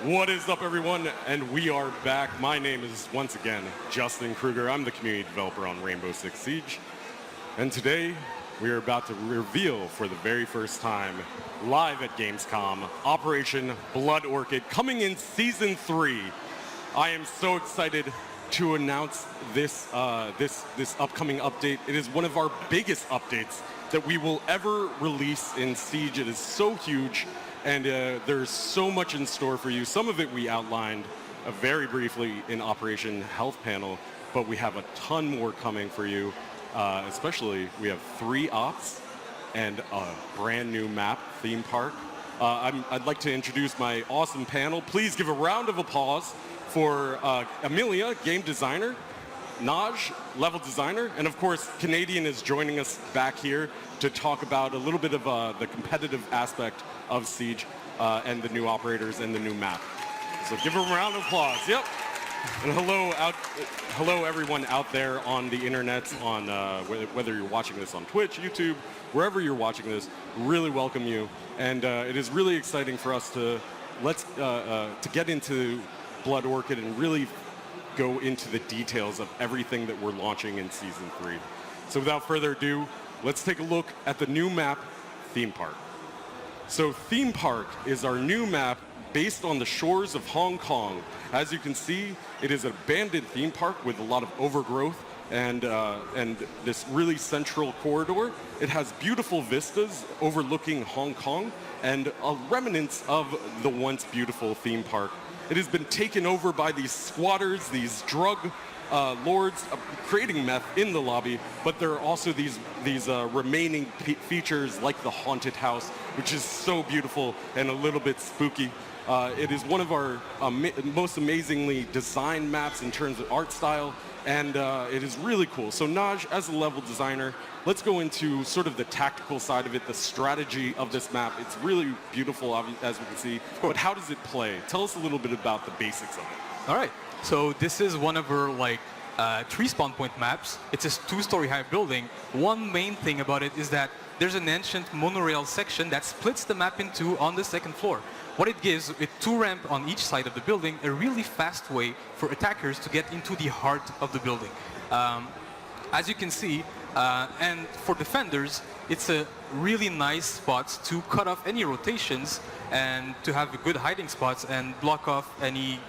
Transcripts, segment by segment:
What is up, everyone? And we are back. My name is, once again, Justin Kruger. I'm the community developer on Rainbow Six Siege. And today, we are about to reveal for the very first time, live at Gamescom, Operation Blood Orchid, coming in Season 3. I am so excited to announce this, this upcoming update. It is one of our biggest updates that we will ever release in Siege. It is so huge. And there's so much in store for you. Some of it we outlined very briefly in Operation Health Panel, but we have a ton more coming for you. Especially, we have 3 ops and a brand new map, theme park. I'd like to introduce my awesome panel. Please give a round of applause for Amelia, game designer, Naj, level designer, and of course, Canadian is joining us back here to talk about a little bit of the competitive aspect of Siege and the new operators and the new map. So give them a round of applause. Yep. And hello everyone out there on the internet, on whether you're watching this on Twitch, YouTube, wherever you're watching this, really welcome you. And it is really exciting for us to get into Blood Orchid and really go into the details of everything that we're launching in Season 3. So without further ado, let's take a look at the new map, Theme Park. So Theme Park is our new map based on the shores of Hong Kong. As you can see, it is an abandoned theme park with a lot of overgrowth and this really central corridor. It has beautiful vistas overlooking Hong Kong and remnants of the once beautiful theme park. It has been taken over by these squatters, these drug lords, creating meth in the lobby, but there are also these remaining features like the haunted house, which is so beautiful and a little bit spooky. It is one of our most amazingly designed maps in terms of art style, and it is really cool. So Naj, as a level designer, let's go into sort of the tactical side of it, the strategy of this map. It's really beautiful, as we can see, but how does it play? Tell us a little bit about the basics of it. All right, so this is one of our 3 spawn point maps. It's a 2-story high building. One main thing about it is that there's an ancient monorail section that splits the map in 2 on the 2nd floor. What it gives, with 2 ramps on each side of the building, a really fast way for attackers to get into the heart of the building. As you can see, and for defenders, it's a really nice spot to cut off any rotations and to have good hiding spots and block off any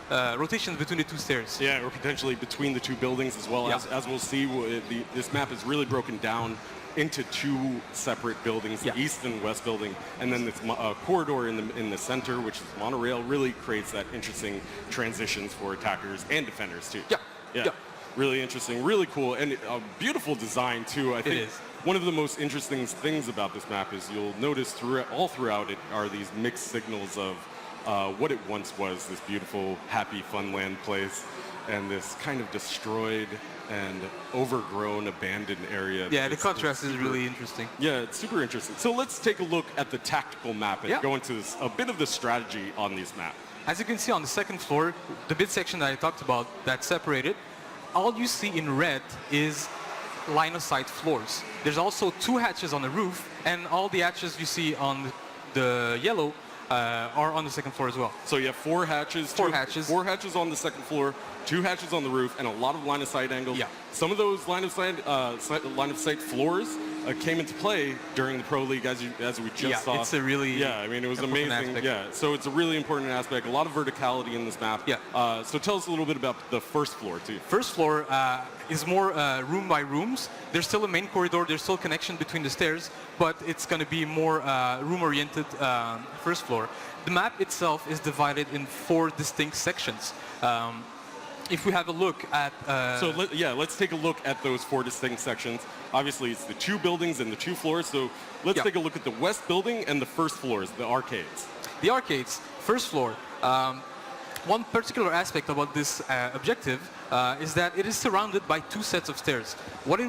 rotations between the 2 stairs. Yeah, or potentially between the 2 buildings as well. Yeah. As we'll see, this map is really broken down into 2 separate buildings, the east and west building, and then this corridor in the center, which is monorail, really creates that interesting transitions for attackers and defenders too. Yeah. Really interesting, really cool, and a beautiful design too. I think it is. One of the most interesting things about this map is you'll notice all throughout it are these mixed signals of what it once was, this beautiful, happy funland place, and this kind of destroyed and overgrown, abandoned area. Yeah, the contrast is really interesting. Yeah, it's super interesting. So let's take a look at the tactical map and go into a bit of the strategy on this map. As you can see on the 2nd floor, the bit section that I talked about that's separated, all you see in red is line of sight floors. There's also 2 hatches on the roof, and all the hatches you see on the yellow are on the 2nd floor as well. So you have 4 hatches. 4 hatches. 4 hatches on the 2nd floor, 2 hatches on the roof, and a lot of line of sight angles. Yeah. Some of those line of sight floors came into play during the Pro League, as we just saw. Yeah, it's a really I mean, it was amazing. Aspect. Yeah, so it's a really important aspect. A lot of verticality in this map. Yeah. So tell us a little bit about the 1st floor too. 1st floor is more room by rooms. There's still a main corridor. There's still connection between the stairs, but it's going to be more room-oriented 1st floor. The map itself is divided in 4 distinct sections. If we have a look at... let's take a look at those 4 distinct sections. Obviously, it's the 2 buildings and the 2 floors, so let's take a look at the west building and the 1st floors, the arcades. The arcades, 1st floor. One particular aspect about this objective is that it is surrounded by 2 sets of stairs. What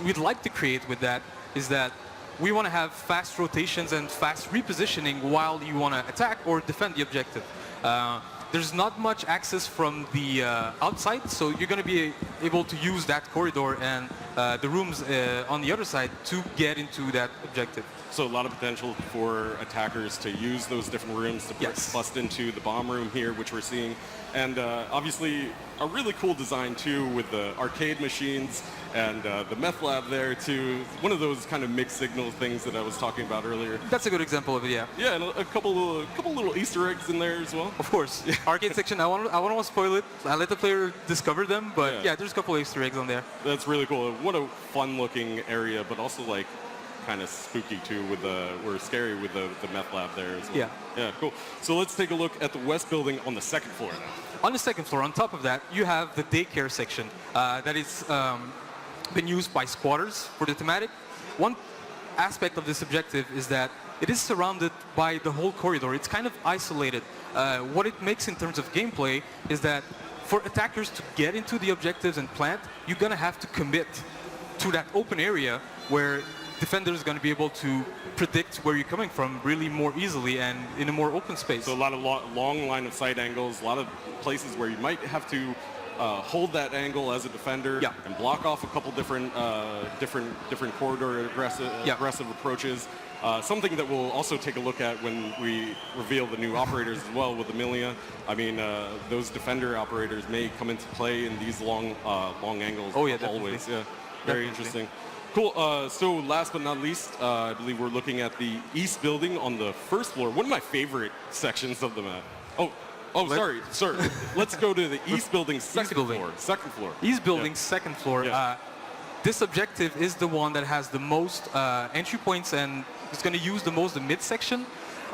we'd like to create with that is that we want to have fast rotations and fast repositioning while you want to attack or defend the objective. There's not much access from the outside, so you're going to be able to use that corridor and the rooms on the other side to get into that objective. So a lot of potential for attackers to use those different rooms to bust into the bomb room here, which we're seeing. And obviously a really cool design too with the arcade machines and the meth lab there too. One of those kind of mixed signal things that I was talking about earlier. That's a good example of it, yeah. Yeah, and a couple little Easter eggs in there as well. Of course. Arcade section, I want to spoil it. I let the player discover them, but yeah, there's a couple of Easter eggs on there. That's really cool. What a fun looking area, but also like kind of spooky too scary with the meth lab there as well. Yeah. Yeah, cool. So let's take a look at the west building on the second floor now. On the second floor, on top of that, you have the daycare section that is been used by squatters for the thematic. One aspect of this objective is that it is surrounded by the whole corridor. It's kind of isolated. What it makes in terms of gameplay is that for attackers to get into the objectives and plant, you're going to have to commit to that open area where defenders are going to be able to predict where you're coming from really more easily and in a more open space. So a lot of long line of sight angles, a lot of places where you might have to hold that angle as a defender and block off a couple different corridor aggressive approaches. Something that we'll also take a look at when we reveal the new operators as well with Amelia. I mean, those defender operators may come into play in these long angles. Oh yeah, always. Definitely. Yeah, very interesting. Cool. So last but not least, I believe we're looking at the east building on the first floor. One of my favorite sections of the map. Sorry. Let's go to the east building, second floor. East building, second floor. Yeah. This objective is the one that has the most entry points and it's going to use the most the midsection.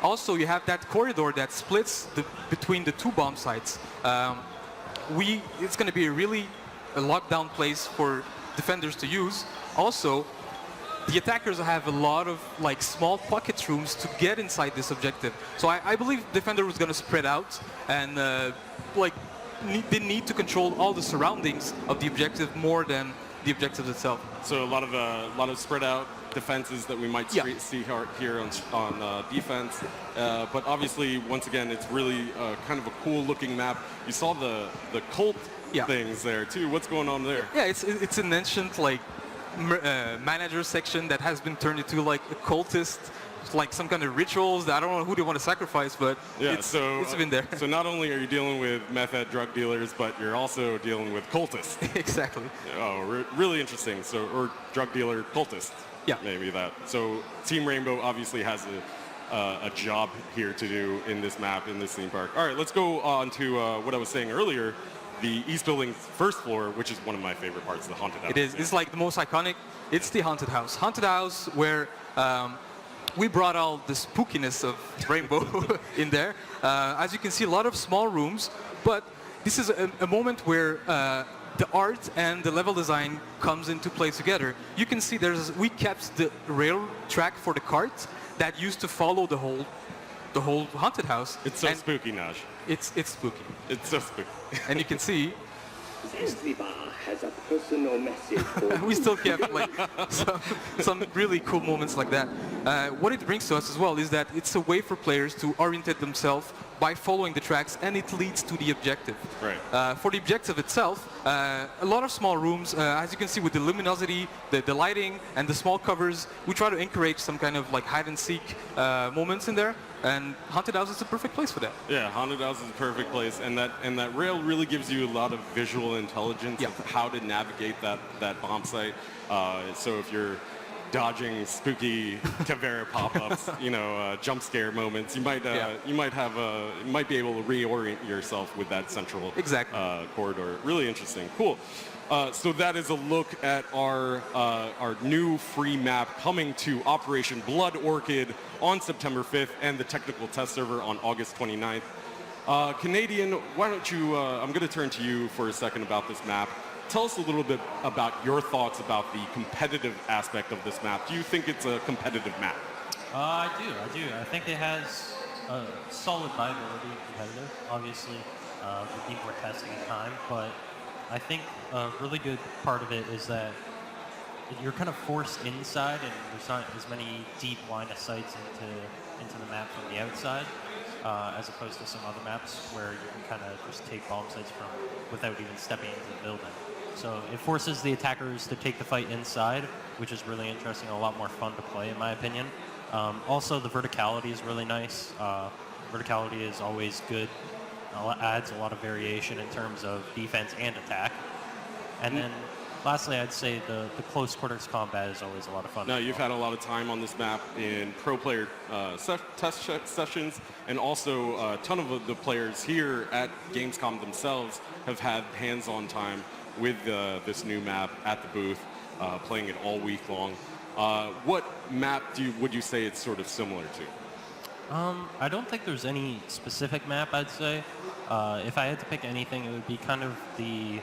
Also, you have that corridor that splits between the two bomb sites. It's going to be a lockdown place for defenders to use. Also, the attackers have a lot of like small pocket rooms to get inside this objective. So I believe defender was going to spread out and they need to control all the surroundings of the objective more than the objective itself. So a lot of spread out defenses that we might see here on defense. But obviously, once again, it's really kind of a cool looking map. You saw the cult things there too. What's going on there? Yeah, it's an ancient like manager section that has been turned into like a cultist, like some kind of rituals that I don't know who they want to sacrifice, but it's been there. So not only are you dealing with meth head drug dealers, but you're also dealing with cultists. Exactly. Oh, really interesting. So, or drug dealer cultist. Yeah. Maybe that. So Team Rainbow obviously has a job here to do in this map, in this theme park. All right, let's go on to what I was saying earlier. The East Building's first floor, which is one of my favorite parts, the haunted house. It is. It's like the most iconic. It's the haunted house. Haunted house where we brought all the spookiness of Rainbow in there. As you can see, a lot of small rooms, but this is a moment where the art and the level design comes into play together. You can see we kept the rail track for the cart that used to follow the whole haunted house. It's so spooky, Naj. It's spooky. It's so spooky. And you can see Zanzibar has a personal message for we still kept like some really cool moments like that. What it brings to us as well is that it's a way for players to orientate themselves by following the tracks, and it leads to the objective. Right. For the objective itself, a lot of small rooms, as you can see with the luminosity, the lighting, and the small covers, we try to encourage some kind of like hide and seek moments in there. And Haunted House is the perfect place for that. Yeah, Haunted House is the perfect place, and that rail really gives you a lot of visual intelligence of how to navigate that bomb site. So if you're dodging spooky Tavera pop-ups, jump scare moments, you might be able to reorient yourself with that central corridor. Really interesting. Cool. So that is a look at our new free map coming to Operation Blood Orchid on September 5th and the technical test server on August 29th. Canadian, why don't you, I'm going to turn to you for a second about this map. Tell us a little bit about your thoughts about the competitive aspect of this map. Do you think it's a competitive map? I do. I think it has a solid viability competitive, obviously, with people are testing in time, but I think a really good part of it is that you're kind of forced inside, and there's not as many deep line of sights into the map from the outside, as opposed to some other maps where you can kind of just take bomb sites from without even stepping into the building. So it forces the attackers to take the fight inside, which is really interesting and a lot more fun to play, in my opinion. Also, the verticality is really nice. Verticality is always good. Adds a lot of variation in terms of defense and attack. And then lastly, I'd say the close quarters combat is always a lot of fun. Now, you've had a lot of time on this map in pro player test sessions, and also a ton of the players here at Gamescom themselves have had hands-on time with this new map at the booth, playing it all week long. What map would you say it's sort of similar to? I don't think there's any specific map, I'd say. If I had to pick anything, it would be kind of the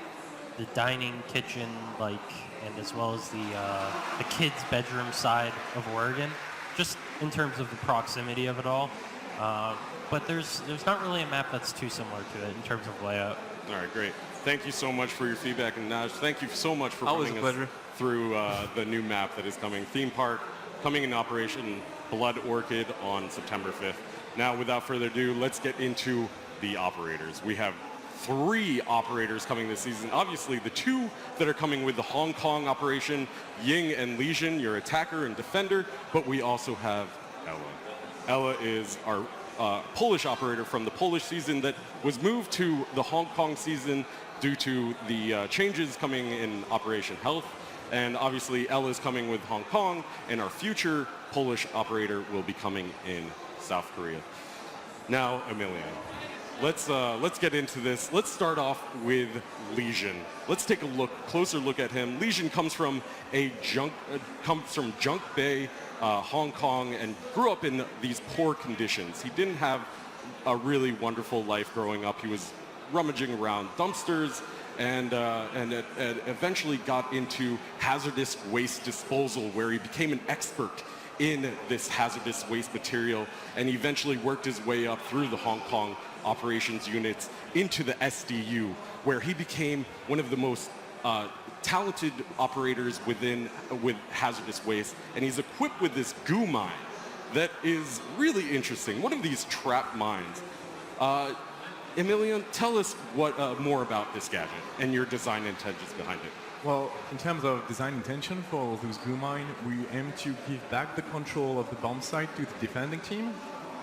dining kitchen, and as well as the kids' bedroom side of Oregon, just in terms of the proximity of it all. But there's not really a map that's too similar to it in terms of layout. All right, great. Thank you so much for your feedback, and Naj, thank you so much for Always putting a us pleasure. through the new map that is coming. Theme Park, coming in Operation Blood Orchid on September 5th. Now, without further ado, let's get into the operators. We have 3 operators coming this season. Obviously, the 2 that are coming with the Hong Kong operation, Ying and Lesion, your attacker and defender, but we also have Ella. Ella is our Polish operator from the Polish season that was moved to the Hong Kong season due to the changes coming in Operation Health. And obviously, Ella is coming with Hong Kong, and our future Polish operator will be coming in South Korea. Now, Emilian, let's get into this. Let's start off with Lesion. Let's take a closer look at him. Lesion comes from Junk Bay, Hong Kong, and grew up in these poor conditions. He didn't have a really wonderful life growing up. He was rummaging around dumpsters and eventually got into hazardous waste disposal, where he became an expert in this hazardous waste material, and he eventually worked his way up through the Hong Kong operations units into the SDU, where he became one of the most talented operators with hazardous waste, and he's equipped with this goo mine that is really interesting. One of these trap mines. Emilian, tell us more about this gadget and your design intentions behind it. Well, in terms of design intention for those goo mine, we aim to give back the control of the bomb site to the defending team.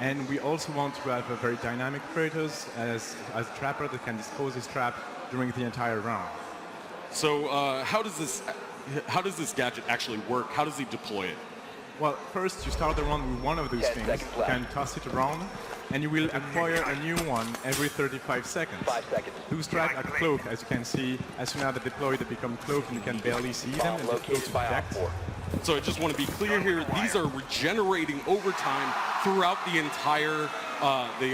And we also want to have a very dynamic operators as a trapper that can dispose his trap during the entire round. So how does this gadget actually work? How does he deploy it? Well, first you start the round with one of those things. You can toss it around, and you will acquire a new one every 35 seconds. 5 seconds. Those traps are cloaked, as you can see. As soon as they deploy, they become cloaked, and you can barely see them, and they close to detect. So I just want to be clear here, these are regenerating over time throughout the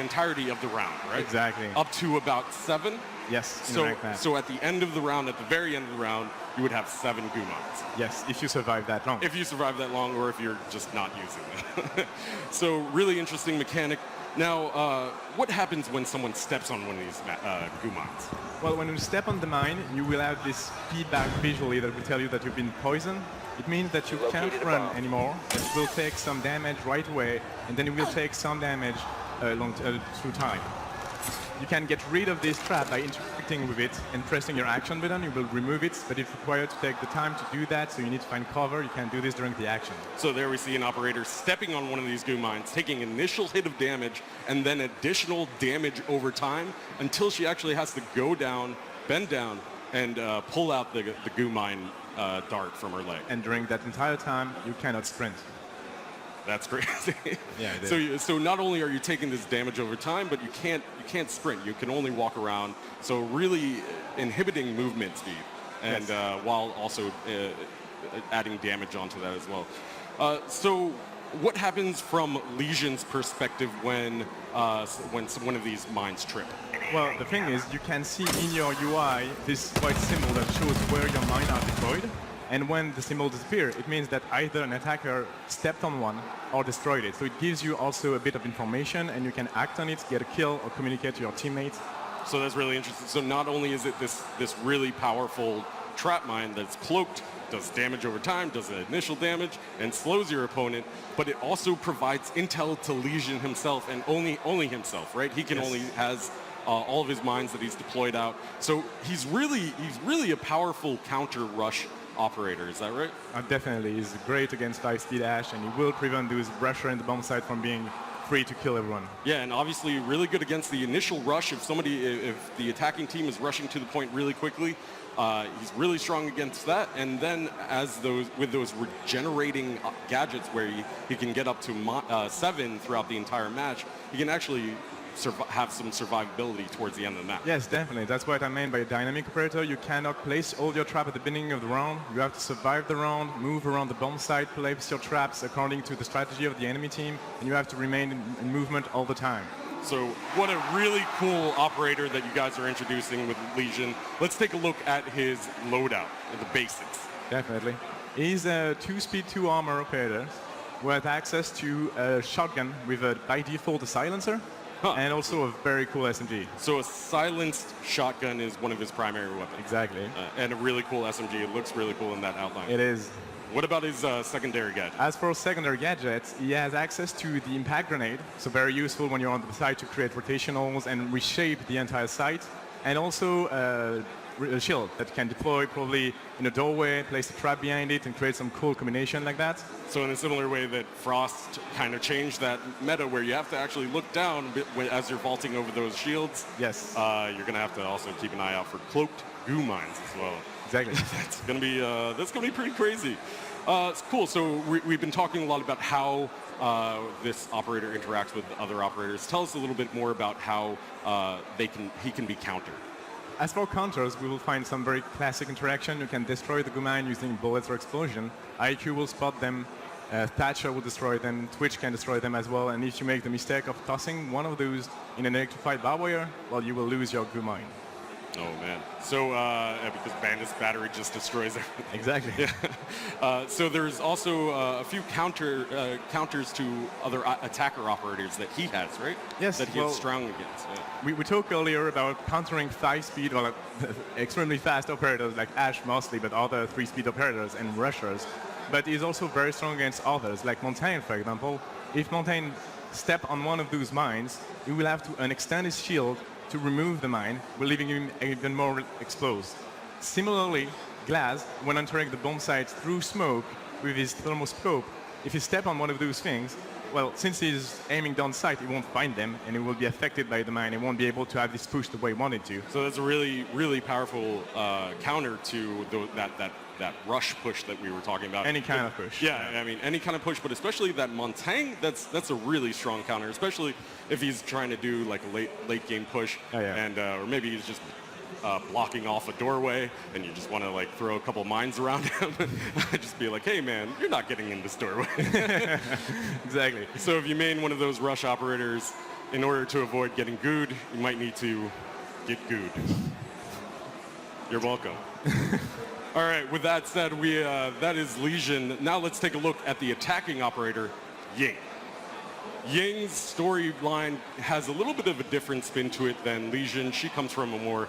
entirety of the round, right? Exactly. Up to about 7? Yes, in a ranked match. So at the end of the round, at the very end of the round, you would have 7 goo mines. Yes, if you survive that long. If you survive that long, or if you're just not using them. So really interesting mechanic. Now, what happens when someone steps on one of these goo mines? Well, when you step on the mine, you will have this feedback visually that will tell you that you've been poisoned. It means that you can't run anymore. It will take some damage right away, and then you will take some damage through time. You can get rid of this trap by interacting with it and pressing your action button. You will remove it, but it's required to take the time to do that, so you need to find cover. You can do this during the action. So there we see an operator stepping on one of these goo mines, taking an initial hit of damage, and then additional damage over time until she actually has to go down, bend down, and pull out the goo mine dart from her leg. And during that entire time, you cannot sprint. That's crazy. Yeah, it is. So not only are you taking this damage over time, but you can't sprint. You can only walk around. So really inhibiting movement speed, and Yes. while also adding damage onto that as well. So what happens from Lesion's perspective when one of these mines trip? Well, the thing is, you can see in your UI this white symbol that shows where your mine are deployed. And when the symbol disappears, it means that either an attacker stepped on one or destroyed it. So it gives you also a bit of information, and you can act on it, get a kill, or communicate to your teammates. So that's really interesting. So not only is it this really powerful trap mine that's cloaked, does damage over time, does initial damage, and slows your opponent, but it also provides intel to Lesion himself, and only himself, right? He can Yes. only has all of his mines that he's deployed out. So he's really a powerful counter rush operator. Is that right? Definitely, he's great against high-speed Ash, and he will prevent those rusher in the bomb site from being free to kill everyone. Yeah, and obviously really good against the initial rush. If the attacking team is rushing to the point really quickly, he's really strong against that. And then with those regenerating gadgets where he can get up to 7 throughout the entire match, he can actually have some survivability towards the end of the match. Yes, definitely. That's what I mean by a dynamic operator. You cannot place all your trap at the beginning of the round. You have to survive the round, move around the bomb site, place your traps according to the strategy of the enemy team, and you have to remain in movement all the time. So what a really cool operator that you guys are introducing with Lesion. Let's take a look at his loadout, the basics. Definitely. He's a 2-speed, 2-armor operator who has access to a shotgun with, by default, a silencer. And also a very cool SMG. So a silenced shotgun is one of his primary weapons. Exactly. And a really cool SMG. It looks really cool in that outline. It is. What about his secondary gadget? As for secondary gadgets, he has access to the impact grenade, so very useful when you're on the site to create rotationals and reshape the entire site. And also a shield that can deploy probably in a doorway, place a trap behind it, and create some cool combination like that. So in a similar way that Frost kind of changed that meta where you have to actually look down as you're vaulting over those shields. Yes. You're going to have to also keep an eye out for cloaked goo mines as well. Exactly. That's going to be pretty crazy. It's cool. So we've been talking a lot about how this operator interacts with other operators. Tell us a little bit more about how he can be countered. As for counters, we will find some very classic interaction. You can destroy the goo mine using bullets or explosion. IQ will spot them. Thatcher will destroy them. Twitch can destroy them as well. And if you make the mistake of tossing one of those in an electrified barbed wire, well, you will lose your goo mine. Oh man! So because Bandit's battery just destroys everything. Exactly. Yeah. So there's also a few counters to other attacker operators that he has, right? Yes. That he is strong against. Yeah. We talked earlier about countering 5-speed or extremely fast operators like Ash mostly, but other 3-speed operators and rushers. But he's also very strong against others, like Montaigne, for example. If Montaigne step on one of those mines, he will have to extend his shield to remove the mine, leaving him even more exposed. Similarly, Glass, when entering the bomb site through smoke with his thermoscope, if he steps on one of those things, well, since he's aiming down sight, he won't find them, and he will be affected by the mine. He won't be able to have this push the way he wanted to. So that's a really, really powerful counter to that rush push that we were talking about. Any kind of push. Yeah, I mean, any kind of push, but especially that Montaigne, that's a really strong counter, especially if he's trying to do like a late game push, and or maybe he's just blocking off a doorway, and you just want to like throw a couple mines around him. Just be like, hey man, you're not getting in this doorway. Exactly. So if you main one of those rush operators, in order to avoid getting gooed, you might need to get gooed. You're welcome. All right, with that said, that is Lesion. Now let's take a look at the attacking operator, Ying. Ying's storyline has a little bit of a different spin to it than Lesion. She comes from a more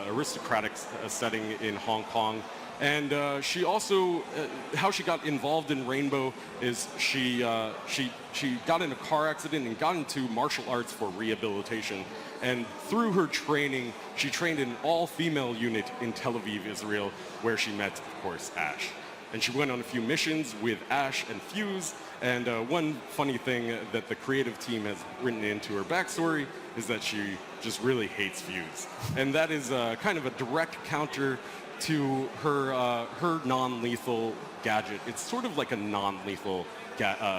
aristocratic setting in Hong Kong. And she also, how she got involved in Rainbow is she got in a car accident and got into martial arts for rehabilitation. And through her training, she trained in an all-female unit in Tel Aviv, Israel, where she met, of course, Ash. And she went on a few missions with Ash and Fuse. And one funny thing that the creative team has written into her backstory is that she just really hates Fuse. And that is kind of a direct counter to her non-lethal gadget. It's sort of like a non-lethal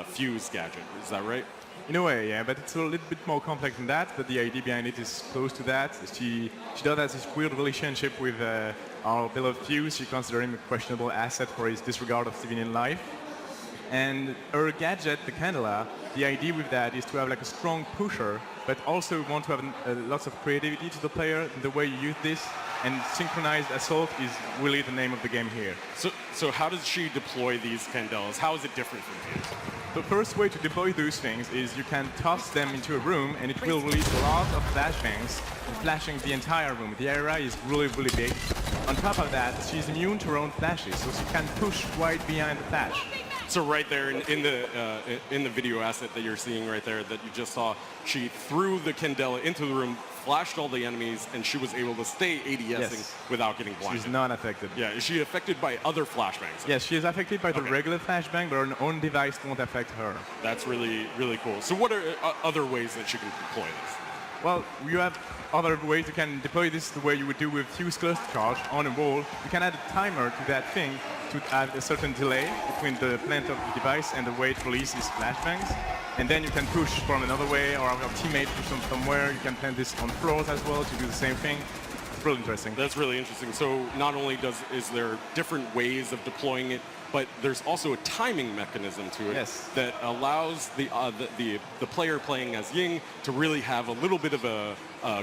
Fuse gadget. Is that right? In a way, yeah, but it's a little bit more complex than that, but the idea behind it is close to that. She does have this weird relationship with our beloved Fuse. She considers him a questionable asset for his disregard of civilian life. And her gadget, the Candela, the idea with that is to have like a strong pusher, but also want to have lots of creativity to the player in the way you use this. And synchronized assault is really the name of the game here. So how does she deploy these Candelas? How is it different from Fuse? The first way to deploy those things is you can toss them into a room and it will release a lot of flashbangs, flashing the entire room. The area is really, really big. On top of that, she's immune to her own flashes, so she can push right behind the flash. So right there in the video asset that you're seeing right there that you just saw, she threw the Candela into the room, flashed all the enemies, and she was able to stay ADSing without getting blinded. She's not affected. Yeah, is she affected by other flashbangs? Yes, she is affected by the regular flashbang, but her own device won't affect her. That's really, really cool. So what are other ways that she can deploy this? Well, you have other ways you can deploy this the way you would do with fuse cluster charge on a wall. You can add a timer to that thing to add a certain delay between the plant of the device and the way it releases flashbangs. And then you can push from another way, or have your teammate push from somewhere. You can plant this on floors as well to do the same thing. It's really interesting. That's really interesting. So not only is there different ways of deploying it, but there's also a timing mechanism to it that allows the player playing as Ying to really have a little bit of a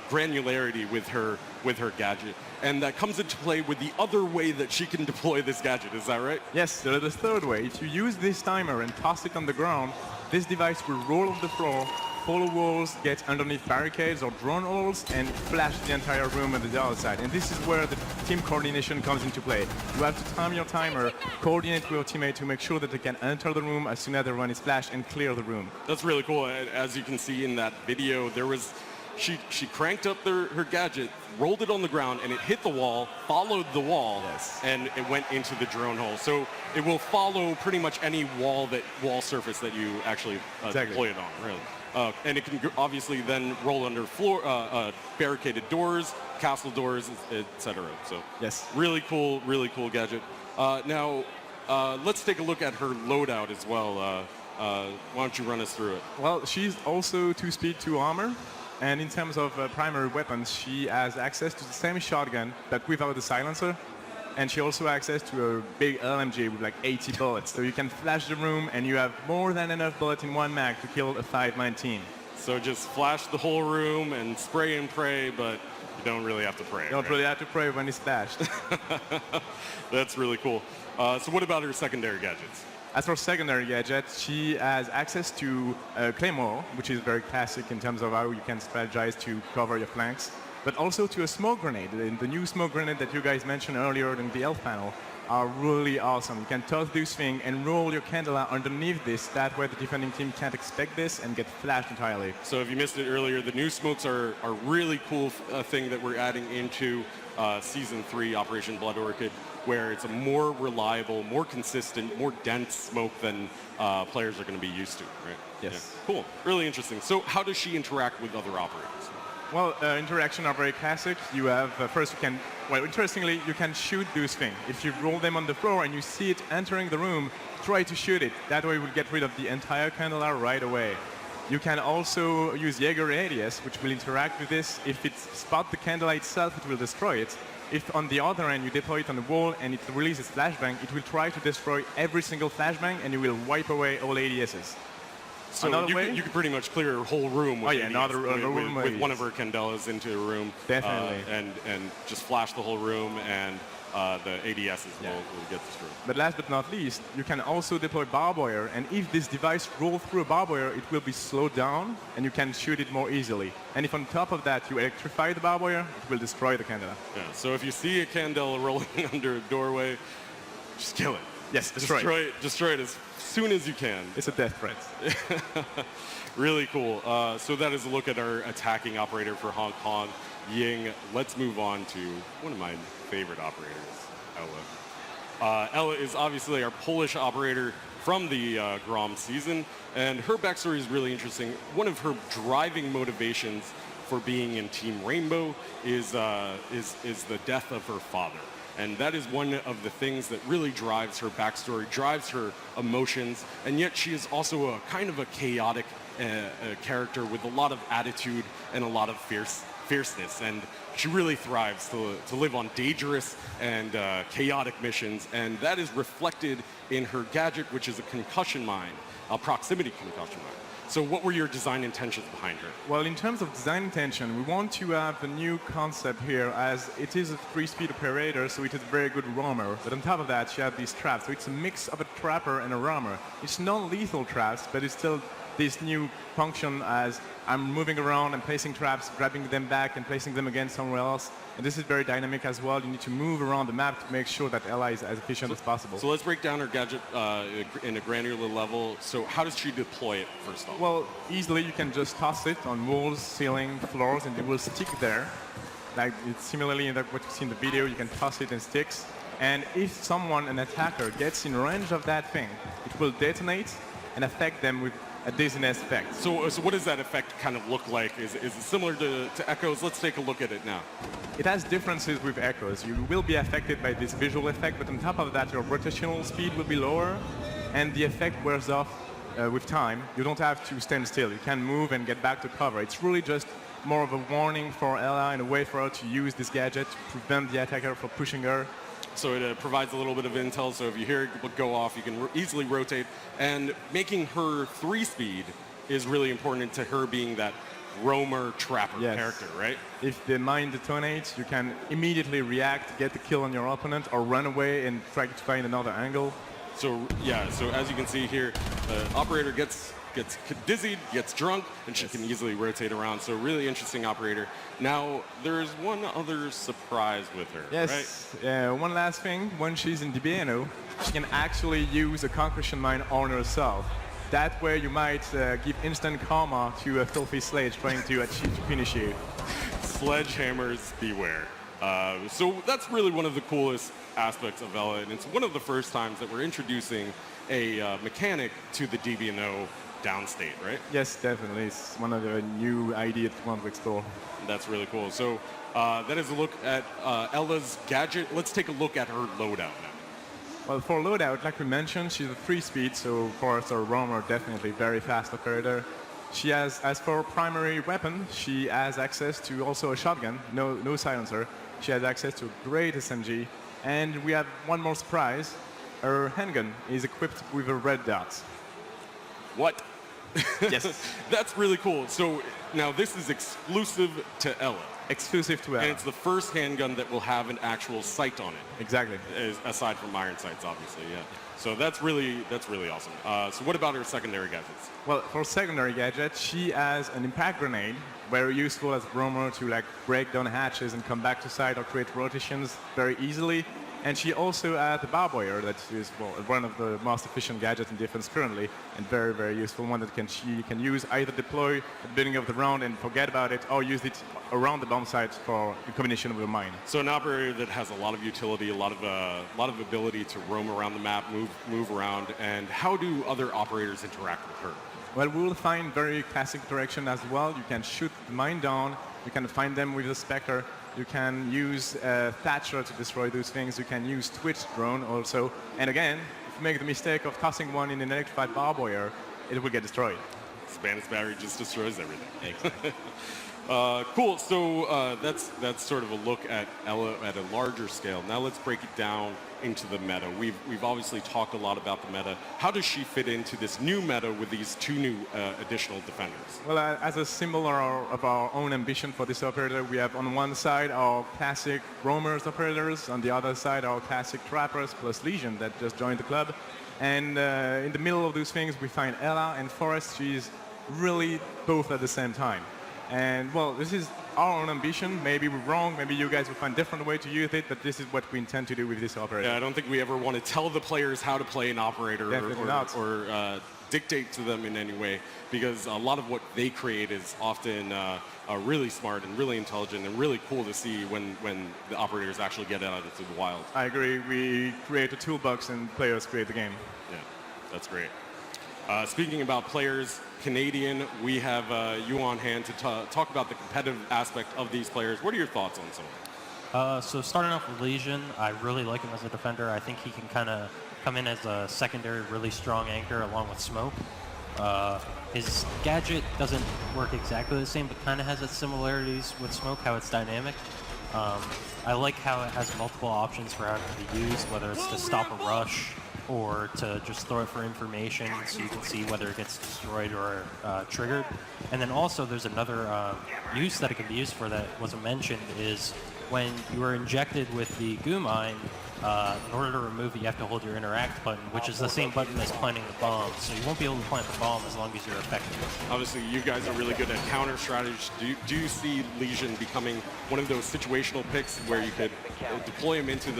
granularity with her gadget, and that comes into play with the other way that she can deploy this gadget. Is that right? Yes, there's the third way. If you use this timer and toss it on the ground, this device will roll off the floor, follow walls, get underneath barricades or drone holes, and flash the entire room on the other side. And this is where the team coordination comes into play. You have to time your timer, coordinate with your teammate to make sure that they can enter the room as soon as everyone is flashed and clear the room. That's really cool. As you can see in that video, there was she cranked up her gadget, rolled it on the ground, and it hit the wall, followed the wall, and it went into the drone hole. So it will follow pretty much any wall surface that you actually deploy it on, really. And it can obviously then roll under barricaded doors, castle doors, etc. So really cool gadget. Now let's take a look at her loadout as well. Why don't you run us through it? Well, she's also 2-speed, 2 armor. And in terms of primary weapons, she has access to the same shotgun, but without the silencer. And she also has access to a big LMG with like 80 bullets. So you can flash the room, and you have more than enough bullets in one mag to kill a 5-man team. So just flash the whole room and spray and pray, but you don't really have to pray. You don't really have to pray when it's flashed. That's really cool. So what about her secondary gadgets? As for secondary gadgets, she has access to Claymore, which is very classic in terms of how you can strategize to cover your flanks, but also to a smoke grenade. The new smoke grenade that you guys mentioned earlier in the elf panel are really awesome. You can toss this thing and roll your candela underneath this. That way the defending team can't expect this and get flashed entirely. So if you missed it earlier, the new smokes are a really cool thing that we're adding into Season 3 Operation Blood Orchid, where it's a more reliable, more consistent, more dense smoke than players are going to be used to, right? Yes. Yeah. Cool. Really interesting. So how does she interact with other operators? Well, interaction are very classic. You have, first you can, well, interestingly, you can shoot those things. If you roll them on the floor and you see it entering the room, try to shoot it. That way we'll get rid of the entire candela right away. You can also use Jaeger ADS, which will interact with this. If it spots the candela itself, it will destroy it. If on the other end you deploy it on the wall and it releases flashbang, it will try to destroy every single flashbang and you will wipe away all ADSs. So you can pretty much clear a whole room with, with one of her candelas into a room. Definitely. And just flash the whole room, and the ADSs will get destroyed. But last but not least, you can also deploy barbed wire, and if this device rolls through a barbed wire, it will be slowed down and you can shoot it more easily. And if on top of that you electrify the barbed wire, it will destroy the candela. Yeah, so if you see a candela rolling under a doorway, just kill it. Yes, destroy it as soon as you can. It's a death threat. Really cool. So that is a look at our attacking operator for Hong Kong, Ying. Let's move on to one of my favorite operators, Ella. Ella is obviously our Polish operator from the Grom season, and her backstory is really interesting. One of her driving motivations for being in Team Rainbow is the death of her father. And that is one of the things that really drives her backstory, drives her emotions, and yet she is also a kind of a chaotic character with a lot of attitude and a lot of fierceness. And she really thrives to live on dangerous and chaotic missions, and that is reflected in her gadget, which is a concussion mine, a proximity concussion mine. So what were your design intentions behind her? Well, in terms of design intention, we want to have a new concept here, as it is a 3-speed operator, so it is a very good roamer. But on top of that, she has these traps, so it's a mix of a trapper and a roamer. It's non-lethal traps, but it's still this new function as I'm moving around and placing traps, grabbing them back and placing them again somewhere else. And this is very dynamic as well. You need to move around the map to make sure that Ella is as efficient as possible. So let's break down her gadget in a granular level. So how does she deploy it, first off? Well, easily you can just toss it on walls, ceiling, floors, and it will stick there. Like it's similarly in what you see in the video, you can toss it and sticks. And if someone, an attacker, gets in range of that thing, it will detonate and affect them with a dizziness effect. So what does that effect kind of look like? Is it similar to Echoes? Let's take a look at it now. It has differences with Echoes. You will be affected by this visual effect, but on top of that, your rotational speed will be lower, and the effect wears off with time. You don't have to stand still. You can move and get back to cover. It's really just more of a warning for Ella and a way for her to use this gadget to prevent the attacker from pushing her. So it provides a little bit of intel, so if you hear it go off, you can easily rotate. And making her 3-speed is really important to her being that roamer trapper character, right? If the mine detonates, you can immediately react, get the kill on your opponent, or run away and try to find another angle. So yeah, so as you can see here, the operator gets dizzied, gets drunk, and she can easily rotate around. So really interesting operator. Now, there's one other surprise with her, right? One last thing. When she's in DBNO, she can actually use a concussion mine on herself. That way you might give instant karma to a filthy slave trying to finish you. Sledgehammers beware. So that's really one of the coolest aspects of Ella, and it's one of the first times that we're introducing a mechanic to the DBNO downstate, right? Yes, definitely. It's one of the new ideas we want to explore. That's really cool. So that is a look at Ella's gadget. Let's take a look at her loadout now. Well, for loadout, like we mentioned, she's a 3-speed, so for us, a roamer, definitely very fast operator. She has, as for primary weapon, she has access to also a shotgun, no silencer. She has access to a great SMG, and we have one more surprise. Her handgun is equipped with a red dot. What? Yes. That's really cool. So now this is exclusive to Ella. Exclusive to Ella. And it's the first handgun that will have an actual sight on it. Exactly. Aside from iron sights, obviously, yeah. So that's really awesome. So what about her secondary gadgets? Well, for secondary gadget, she has an impact grenade, very useful as a roamer to like break down hatches and come back to side or create rotations very easily. And she also has the barbwire that is one of the most efficient gadgets in defense currently, and very, very useful one that she can use either deploy at the beginning of the round and forget about it, or use it around the bomb site for in combination with a mine. So an operator that has a lot of utility, a lot of ability to roam around the map, move around. And how do other operators interact with her? Well, we will find very classic interaction as well. You can shoot the mine down. You can find them with a Spectre. You can use Thatcher to destroy those things. You can use Twitch drone also. And again, if you make the mistake of tossing one in an electrified barbed wire, it will get destroyed. Spanish battery just destroys everything. Cool. So that's sort of a look at Ella at a larger scale. Now let's break it down into the meta. We've obviously talked a lot about the meta. How does she fit into this new meta with these two new additional defenders? Well, as a symbol of our own ambition for this operator, we have on one side our classic roamers operators, on the other side our classic trappers plus Lesion that just joined the club. And in the middle of those things, we find Ella and Forrest. She's really both at the same time. And well, this is our own ambition. Maybe we're wrong. Maybe you guys will find a different way to use it, but this is what we intend to do with this operator. Yeah, I don't think we ever want to tell the players how to play an operator or dictate to them in any way, because a lot of what they create is often really smart and really intelligent and really cool to see when the operators actually get out into the wild. I agree. We create a toolbox and players create the game. Yeah, that's great. Speaking about players, Canadian, we have you on hand to talk about the competitive aspect of these players. What are your thoughts on some of it? So starting off with Lesion, I really like him as a defender. I think he can kind of come in as a secondary, really strong anchor along with Smoke. His gadget doesn't work exactly the same, but kind of has its similarities with Smoke, how it's dynamic. I like how it has multiple options for how it can be used, whether it's to stop a rush or to just throw it for information so you can see whether it gets destroyed or triggered. And then also there's another use that it can be used for that wasn't mentioned, is when you are injected with the goo mine, In order to remove it, you have to hold your interact button, which is the same button as planting the bomb. So you won't be able to plant the bomb as long as you're effective. Obviously, you guys are really good at counter strategies. Do you see Lesion becoming one of those situational picks where you could deploy him into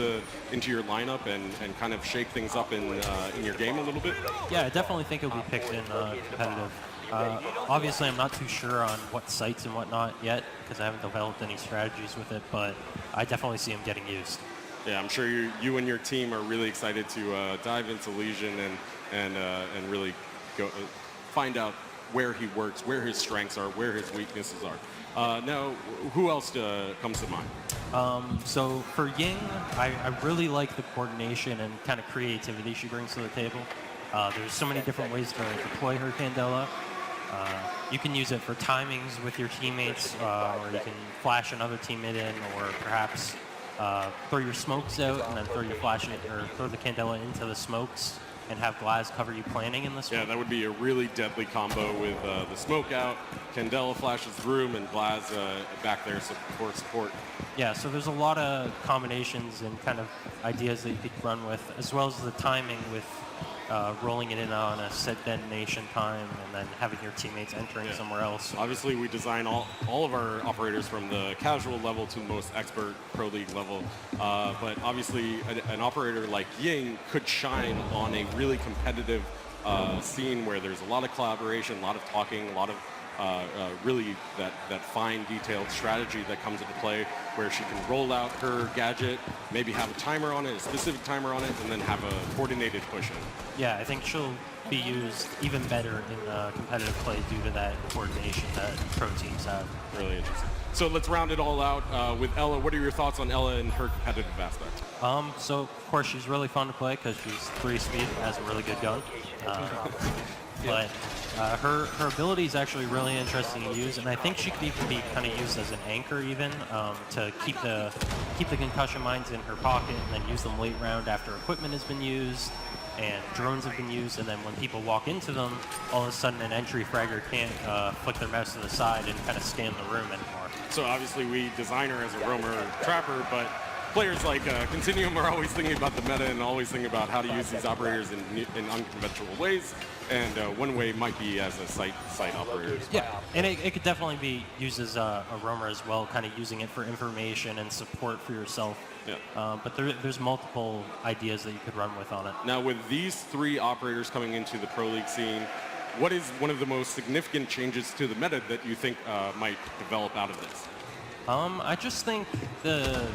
your lineup and kind of shake things up in your game a little bit? Yeah, I definitely think it'll be picked in competitive. Obviously, I'm not too sure on what sites and whatnot yet because I haven't developed any strategies with it, but I definitely see him getting used. Yeah, I'm sure you and your team are really excited to dive into Lesion and really go find out where he works, where his strengths are, where his weaknesses are. Now, who else comes to mind? So for Ying, I really like the coordination and kind of creativity she brings to the table. There's so many different ways to deploy her Candela. You can use it for timings with your teammates, or you can flash another teammate in, or perhaps throw your smokes out and then throw your flash or throw the Candela into the smokes and have Glaz cover you planning in the smoke. Yeah, that would be a really deadly combo with the smoke out, Candela flashes through him, and Glaz back there for support. Yeah, so there's a lot of combinations and kind of ideas that you could run with, as well as the timing with rolling it in on a set detonation time and then having your teammates entering somewhere else. Obviously, we design all of our operators from the casual level to the most expert pro league level. But obviously, an operator like Ying could shine on a really competitive scene where there's a lot of collaboration, a lot of talking, a lot of really that fine detailed strategy that comes into play where she can roll out her gadget, maybe have a timer on it, a specific timer on it, and then have a coordinated push in. Yeah, I think she'll be used even better in competitive play due to that coordination that pro teams have. Really interesting. So let's round it all out with Ella. What are your thoughts on Ella and her competitive aspect? So of course she's really fun to play because she's 3 speed and has a really good gun. But her ability is actually really interesting to use, and I think she could even be kind of used as an anchor even to keep the concussion mines in her pocket and then use them late round after equipment has been used and drones have been used, and then when people walk into them, all of a sudden an entry fragger can't flick their mouse to the side and kind of scan the room anymore. So obviously we design her as a roamer trapper, but players like Continuum are always thinking about the meta and always thinking about how to use these operators in unconventional ways. And one way might be as a site operator. Yeah, and it could definitely be used as a roamer as well, kind of using it for information and support for yourself. Yeah. But there's multiple ideas that you could run with on it. Now, with these 3 operators coming into the Pro League scene, what is one of the most significant changes to the meta that you think might develop out of this? I just think the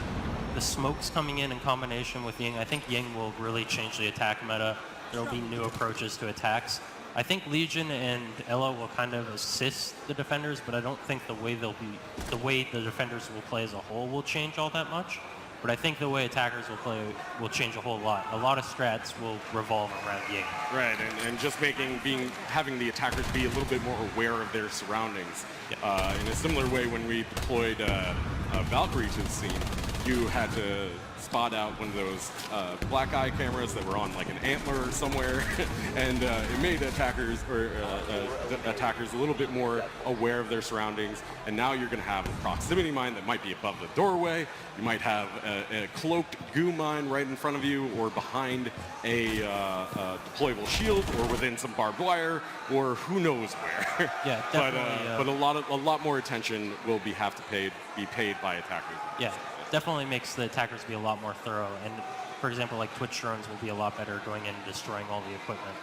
smokes coming in combination with Ying, I think Ying will really change the attack meta. There will be new approaches to attacks. I think Legion and Ella will kind of assist the defenders, but I don't think the way the defenders will play as a whole will change all that much. But I think the way attackers will play will change a whole lot. A lot of strats will revolve around Ying. Right, and just having the attackers be a little bit more aware of their surroundings. Yeah. In a similar way, when we deployed Valkyrie to the scene, you had to spot out one of those black eye cameras that were on like an antler somewhere, and it made attackers a little bit more aware of their surroundings. And now you're going to have a proximity mine that might be above the doorway. You might have a cloaked goo mine right in front of you, or behind a deployable shield, or within some barbed wire, or who knows where. Yeah, definitely. But a lot more attention will have to be paid by attackers. Yeah. Definitely makes the attackers be a lot more thorough, and for example, like Twitch drones will be a lot better going in and destroying all the equipment.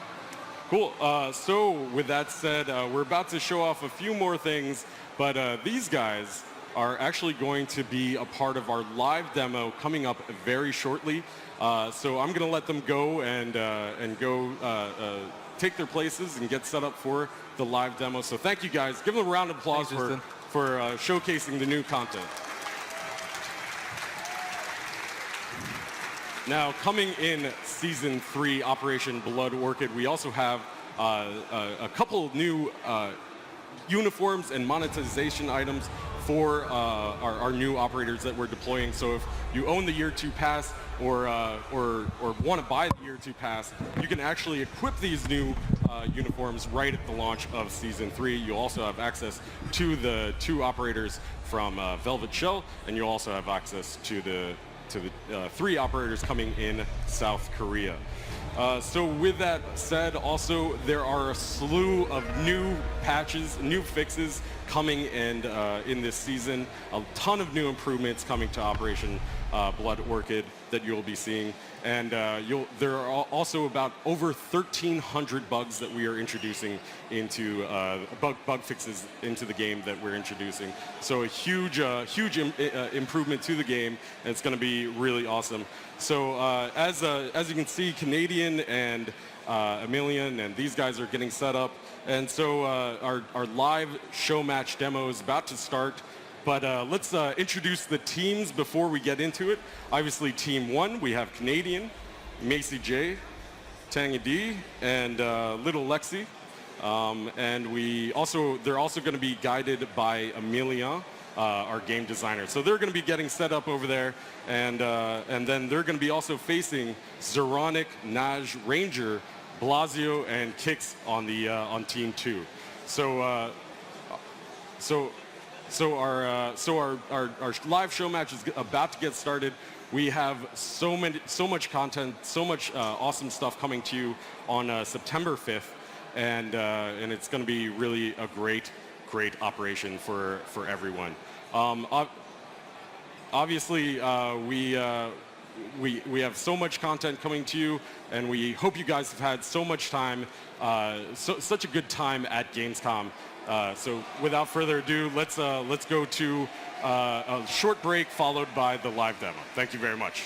Cool. So with that said, we're about to show off a few more things, but these guys are actually going to be a part of our live demo coming up very shortly. So I'm going to let them go and go take their places and get set up for the live demo. So thank you guys. Give them a round of applause for showcasing the new content. Now, coming in Season 3, Operation Blood Orchid, we also have a couple new uniforms and monetization items for our new operators that we're deploying. So if you own the Year 2 pass or want to buy the Year 2 pass, you can actually equip these new uniforms right at the launch of Season 3. You'll also have access to the 2 operators from Velvet Shell, and you'll also have access to the to the 3 operators coming in South Korea. So with that said, also there are a slew of new patches, new fixes coming in this season. A ton of new improvements coming to Operation Blood Orchid that you'll be seeing. And there are also about over 1,300 bugs that we are introducing into bug fixes into the game that we're introducing. So a huge improvement to the game, and it's going to be really awesome. So as you can see, Canadian and Emilian and these guys are getting set up, and so our live show match demo is about to start. But let's introduce the teams before we get into it. Obviously, Team 1, we have Canadian, Macy J, Tangy D, and Little Lexi. And they're also going to be guided by Amelia, our game designer. So they're going to be getting set up over there, and then they're going to be also facing Zeronic, Naj, Ranger, Blasio, and Kix on Team 2. So our live show match is about to get started. We have so much content, so much awesome stuff coming to you on September 5th, and it's going to be really a great operation for everyone. Obviously, we have so much content coming to you, and we hope you guys have had so much time, such a good time at Gamescom. So without further ado, let's go to a short break followed by the live demo. Thank you very much.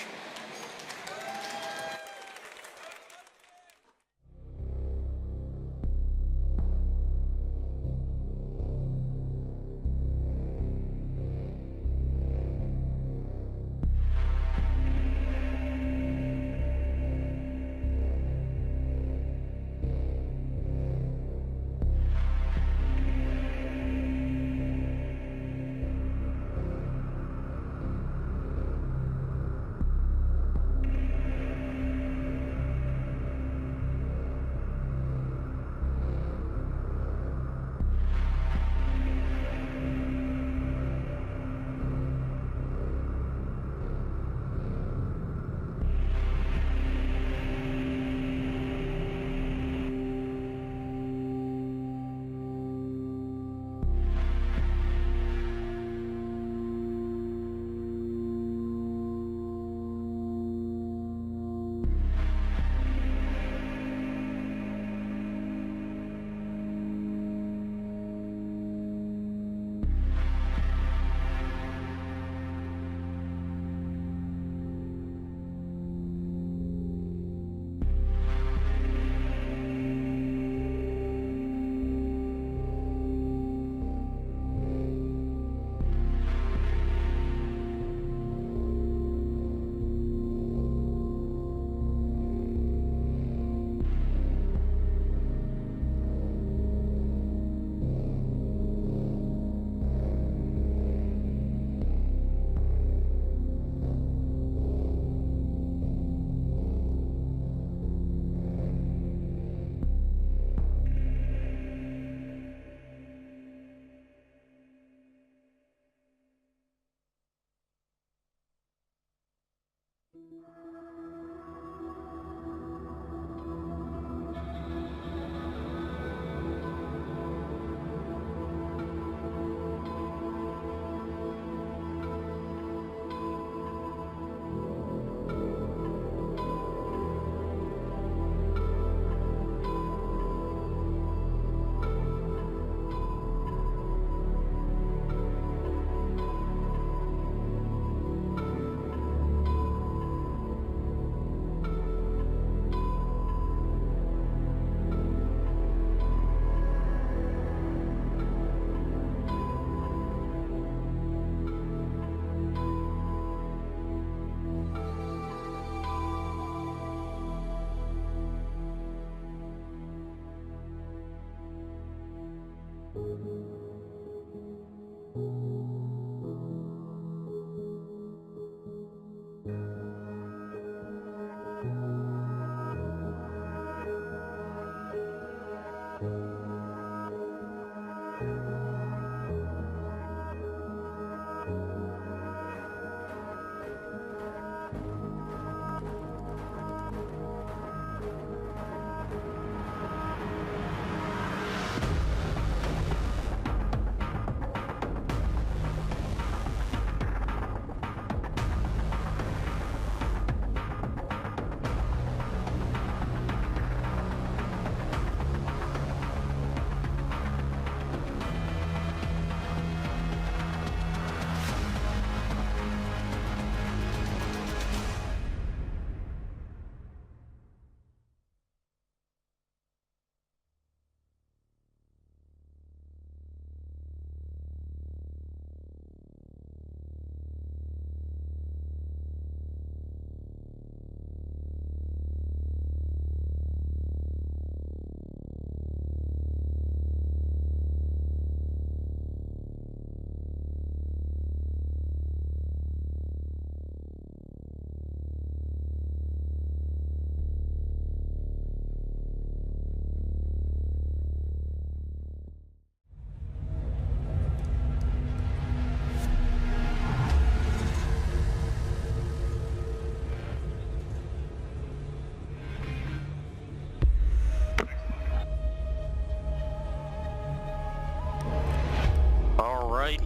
Alrighty.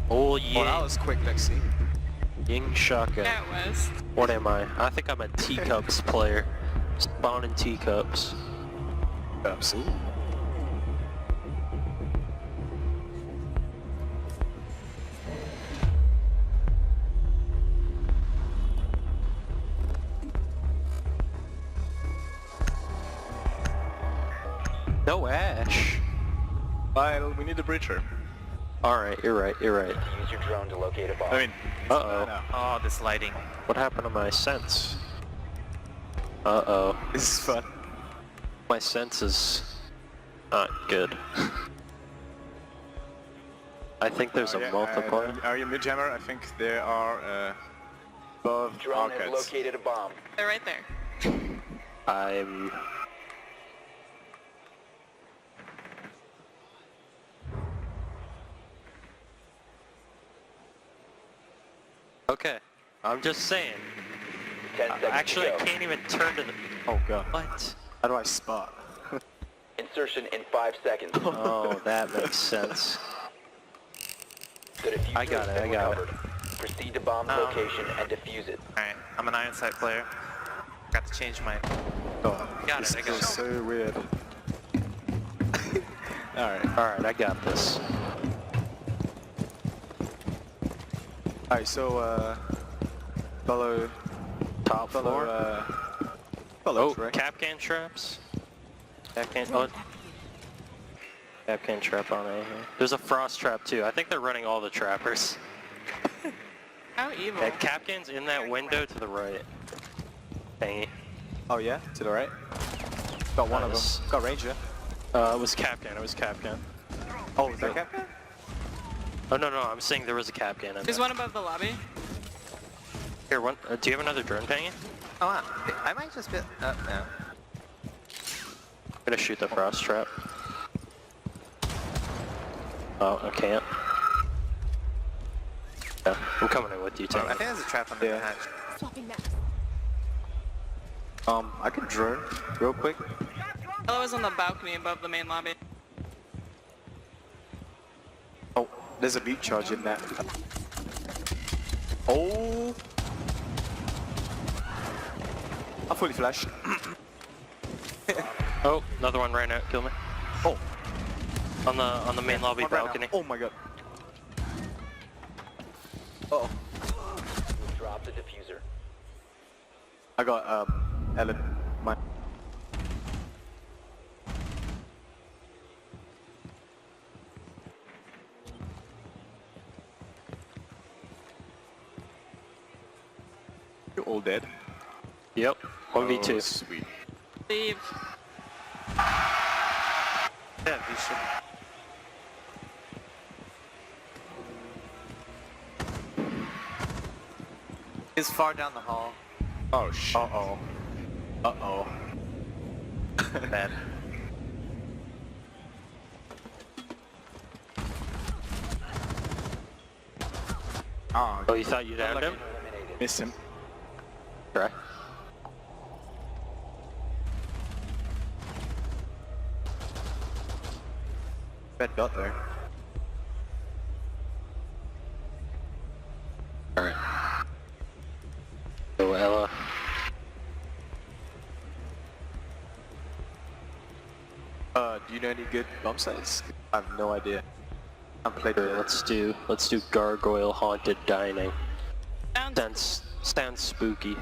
Oh Ying. Oh, that was quick, Lexi. Ying shotgun. Yeah, it was. What am I? I think I'm a teacups player. Spawning teacups. Absolutely. No Ash. Well, we need a breacher. Alright, you're right, you're right. Use your drone to locate a bomb. I mean, Uh-oh. no. Oh, this lighting. What happened to my sense? Uh-oh. This is fun. My sense is not good. I think there's a multiplier. Are you mid-jammer? I think there are above Drone has arcades. located a bomb. They're right there. I'm... Okay, I'm just saying. 10 seconds Actually, to I go. can't even turn to the... Oh god. What? How do I spot? Insertion in 5 seconds. Oh, that makes sense. The diffuser I got has it, been I got it. recovered. Proceed to bomb's location and defuse it. Alright, I'm an iron sight player. Got to change my... God, Got this it, I got feels it. so weird. Alright. Alright, I got this. Alright, so, follow... Top floor. Follow Oh, Trey. Capcan traps. Capcan... Oh. Capcan trap on A here. There's a frost trap too. I think they're running all the trappers. How evil. That Capcan's in that window to the right. Thingy. Oh yeah, to the right. Got one Nice. of them. Got Ranger. It was Capcan, it was Capcan. Oh, is that Capcan? Oh no, I'm saying there was a Capcan in There's there. one above the lobby. Here, one, do you have another drone pinging? Oh wow, I might just be... no. I'm gonna shoot the frost trap. Oh, I can't. Yeah, I'm coming in with you, Tim. I think there's a trap on the Yeah. hatch. I can drone real quick. Hello was on the balcony above the main lobby. Oh, there's a beat charge in that. Oh! I fully flashed. Oh, another one right now, kill me. Oh, On the main lobby one right now. balcony. Oh my god. Uh oh. Drop the diffuser. I got Ellen. My. You're all dead. Yep, 1v2. Oh, sweet. Leave. Yeah, we should... He's far down the hall. Oh shit. Uh oh. Uh oh. Bad. Oh, you thought you'd have him? Miss him. Try. Red dot there. Alright. So, Ella. Do you know any good bomb sites? I have no idea. I haven't played Sure, it. let's do gargoyle haunted dining. Sounds Sounds spooky.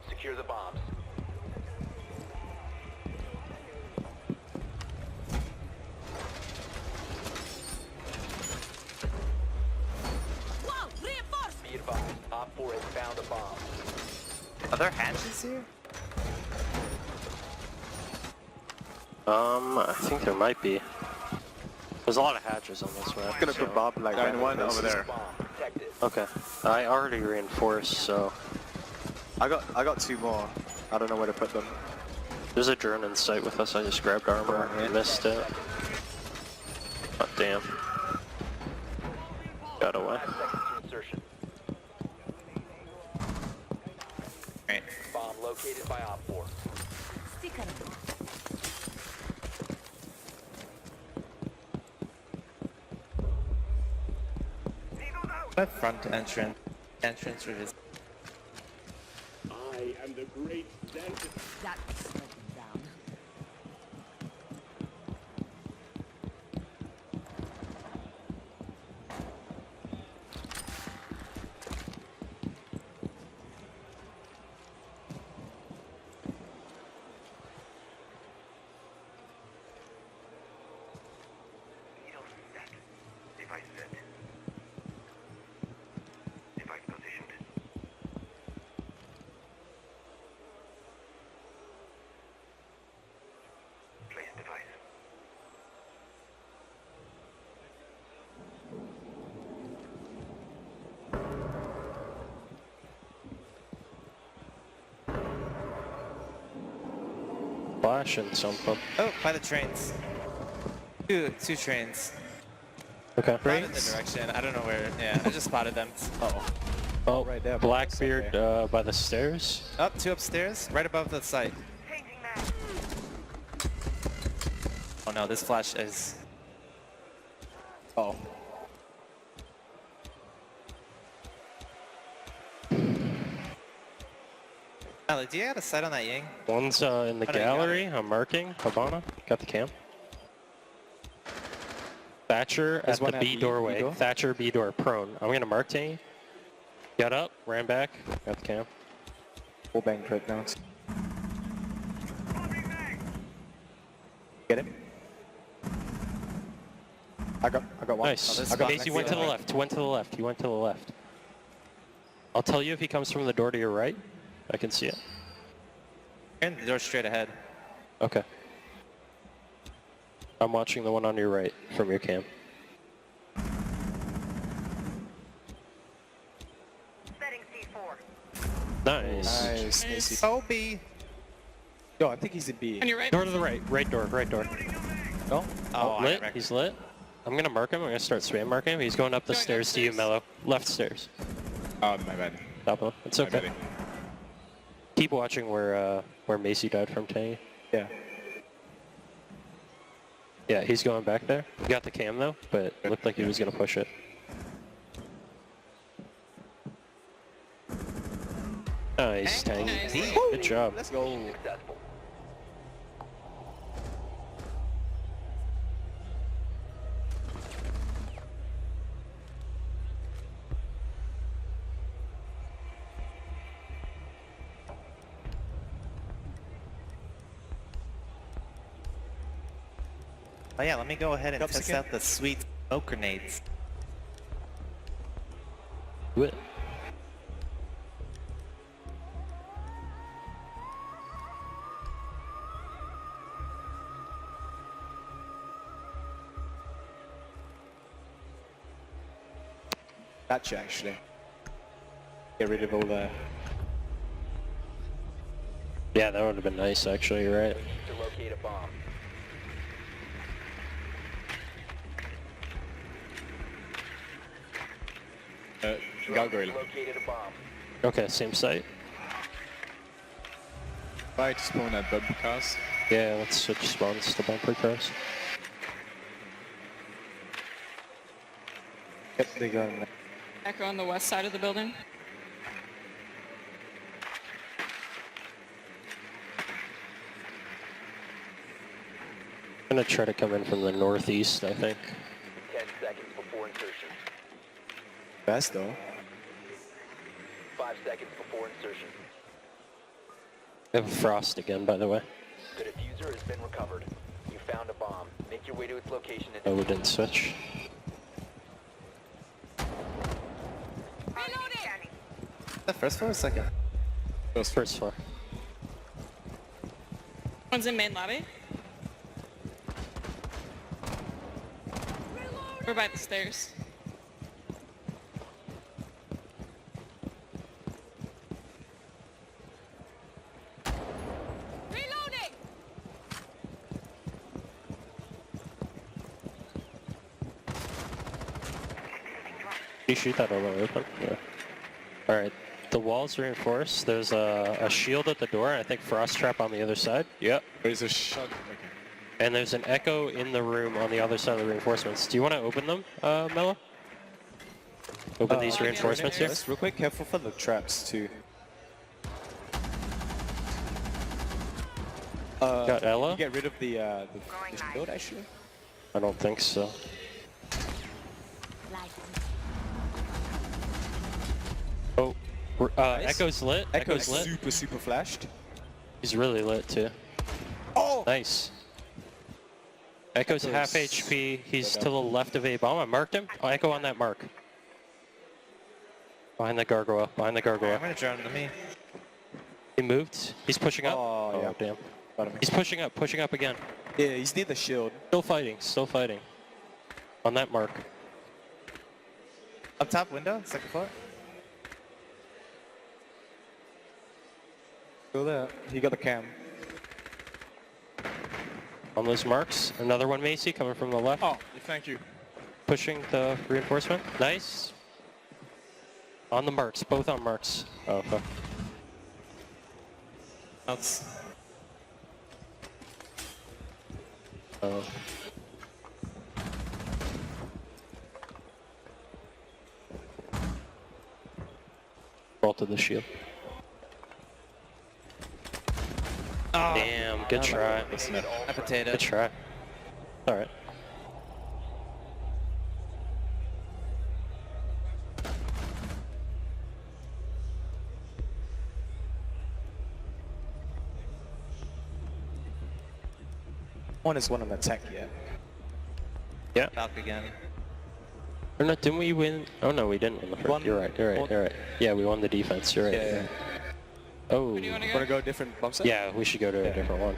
Secure the bombs. Be advised, Op 4 has found a bomb. Are there hatches here? I think there might be. There's a lot of hatches on this map. I'm gonna put Bob like Down one over there. Bomb protected. Okay. I already reinforced, so I got two more. I don't know where to put them. there's a drone in sight with us. I just grabbed armor and missed it. Oh damn. Got away. 5 seconds to insertion. bomb located by Op 4. That front entrance with his. I am the great dentist. That's slowing down. Device set. Device positioned. Place device. Flash and some pump. Oh, by the trains. Two trains. Okay. Not in the direction. I don't know where. Yeah, I just spotted them. Oh, right there. Blackbeard by the stairs. Up, two upstairs, right above the site. Oh no, this flash is. Oh. Alec, do you have a sight on that Ying? One's in the Oh, no, you got gallery. I'm marking. Habana. Got the cam. Thatcher There's at one the at B B doorway. door. Thatcher B door prone. I'm gonna mark Tangy. Got up, ran back, got the cam. Full bang right now. Get him. I got one. Nice. this I got Casey went to the left. Went to the left. He went to the left. I'll tell you if he comes from the door to your right. I can see it. And the door straight ahead. Okay. I'm watching the one on your right from your cam. Setting C4. Nice. Nice. Nice. Oh, B. Yo, I think he's in B. On your right. Door to the right. Right door. Right door. No? Oh, I lit. reckon. He's lit. I'm gonna mark him. I'm gonna start spam marking him. He's going up the Going stairs to you, upstairs? Mello. Left stairs. Oh, my bad. Top of him. It's My okay. bad. Keep watching where Macy died from, Tangy. Yeah. Yeah, he's going back there. He got the cam though, but it looked like he was gonna push it. Nice, Tangy. Nice. Good job. Let's go. Successful. Oh yeah, let me go ahead and Cups test again? out the sweet smoke grenades. Do it. Gotcha, actually. Get rid of all the... Yeah, that would have been nice actually, you're right. To locate a bomb. gargoyle. Located a bomb. Okay, same site. Try to spawn at bumper cars. Yeah, let's switch spawns to bumper cars. Yep, they got him. Echo on the west side of the building. I'm gonna try to come in from the northeast, I think. 10 seconds before insertion. Fast though. 5 seconds before insertion. I have a frost again, by the way. The diffuser has been recovered. You found a bomb. Make your way to its location and Oh, we didn't switch. The first floor or second? First floor. One's in main lobby. We're by the stairs. Reloading! You shoot that all the way open? Yeah. Alright. The wall's reinforced. There's a shield at the door, and I think frost trap on the other side. Yep. There's a shot. Okay. And there's an echo in the room on the other side of the reinforcements. Do you want to open them, Mello? Open these reinforcements here? Real quick, careful for the traps too. Got Ella? You get rid of the shield actually? I don't think so. Oh, Nice. Echo's lit. Echo's lit. super flashed. He's really lit too. Oh! Nice. Echo's half HP. He's to the left of A bomb. I marked him. Oh, Echo on that mark. Behind the gargoyle. Behind the gargoyle. I'm gonna drown into me. He moved. He's pushing up. Oh, yeah. Damn. Bottom. He's pushing up. Pushing up again. Yeah, he's near the shield. Still fighting. Still fighting. On that mark. Up top window, second floor. Still there. He got the cam. On those marks. Another one, Macy, coming from the left. Oh, thank you. Pushing the reinforcement. Nice. On the marks. Both on marks. Oh, fuck. Outs. Oh. Bolted the shield. Oh, damn, good try. A potato. Good try. Alright. One is one on the tech yet. Yeah. Back again. Or not, didn't we win? Oh no, we didn't win the first. You're right, you're right, you're right. Yeah, we won the defense, you're right. Yeah. Oh. Where do you want to go? Wanna go different bump set? Yeah, we should go to a different one.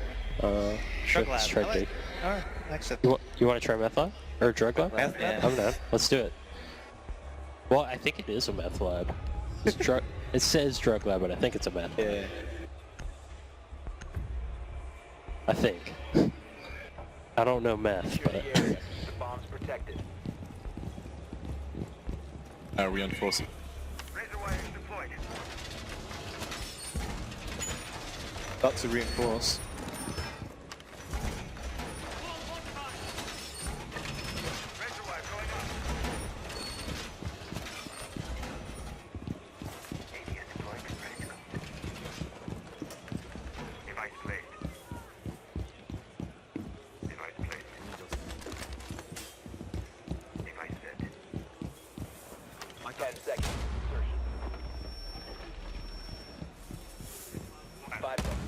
Sure, let's try big. Alright, next up. You want to try meth lab? Or drug lab? Meth, yeah. I'm down. Let's do it. Well, I think it is a meth lab. It's drug. It says drug lab, but I think it's a meth lab. Yeah. I think. I don't know meth, but. The bomb's protected. Reinforcing. Got to reinforce.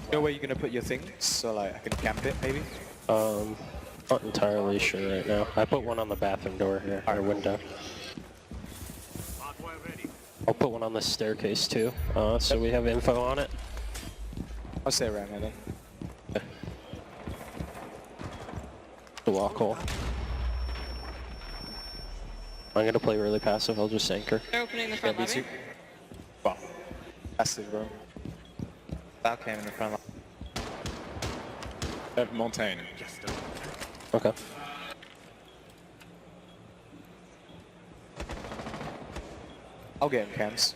You know where you're gonna put your things, so like I can camp it maybe? Not entirely sure right now. I put one on the bathroom door here, or window. I'll put one on the staircase too, so we have info on it. I'll stay around here then. The walk hole. I'm gonna play really passive, I'll just anchor. They're opening the front lobby. Wow. Passive, bro. Val came in the front line. Montaigne. Okay. I'll get him cams.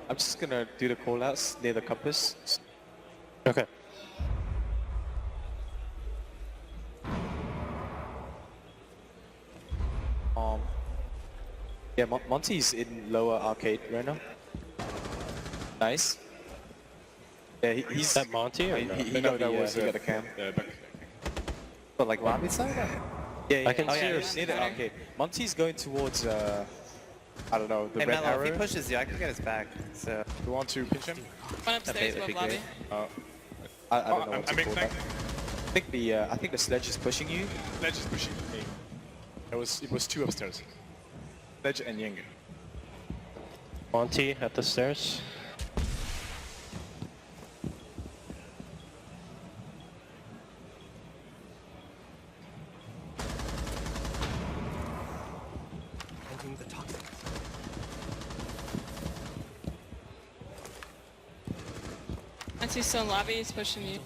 I'm just gonna do the callouts near the compass. Okay. Yeah, Monty's in lower arcade right now. Nice. Yeah, he's... Is that Monty or no? He got the cam. But like lobby side? Yeah, I can see her. Near the arcade. Monty's going towards, I don't know, the red arrow. If he pushes you, I can get his back. So You want to pinch him? One upstairs above lobby. I don't know I'm what to big call thing. that. I think the sledge is pushing you. Ledge is pushing me. It was two upstairs. Ledge and Ying. Monty at the stairs. Once he's still in lobby, he's pushing you.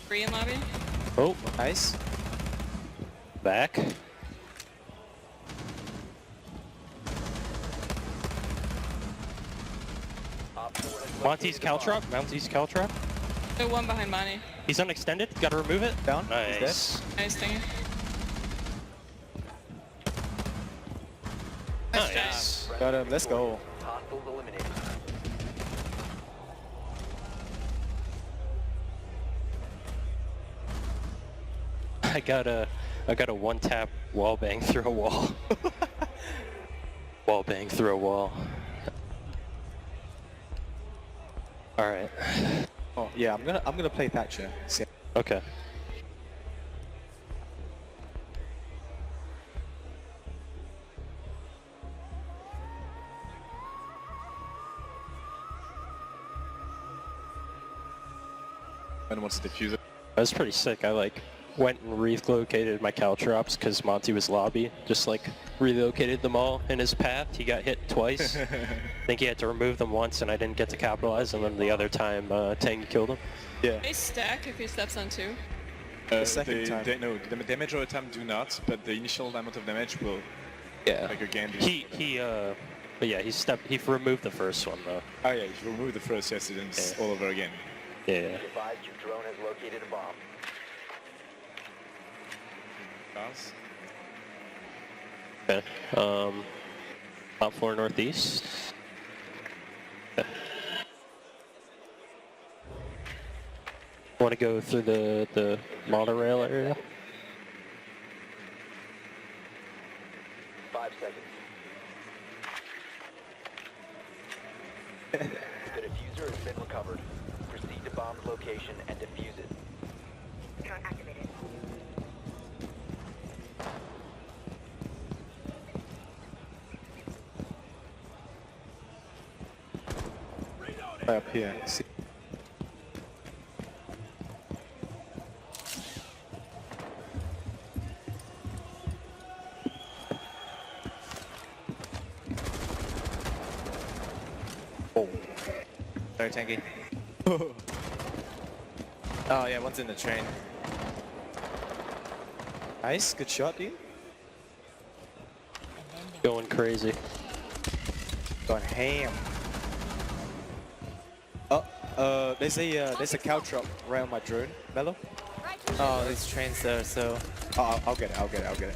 Free in lobby. Oh, Nice. Monty's Caltrop. Monty's Caltrop. The one behind Monty. He's unextended. Gotta remove it. Down. Nice. Nice thing. Nice. Got him. Let's go. Hostiles eliminated. I got a one tap wall bang through a wall. Wall bang through a wall. All right. Oh yeah, I'm gonna play Thatcher. See. Okay. And wants to defuse it. That was pretty sick. I like went and relocated my caltrops because Monty was lobby. Just like relocated them all in his path. He got hit twice. I think he had to remove them once and I didn't get to capitalize, and then the other time Tang killed him. Yeah. They stack if he steps on 2. The second time. No, the damage over time do not, but the initial amount of damage will, Yeah. like again. But yeah, he removed the first one though. Oh yeah, if you remove the first, yes, it's all over again. Yeah. Be advised your drone has located a bomb. Cars. Okay. Top floor northeast. Okay. Want to go through the monorail area? 5 seconds. The diffuser has been recovered. Proceed to bomb's location and defuse it. Drone activated. Right up here. See. Oh. Very tanky. Oh yeah, one's in the train. Nice, good shot, dude. Going crazy. Going ham. There's a caltrop right on my drone, Mello. Oh, these trains there, so... Oh, I'll get it.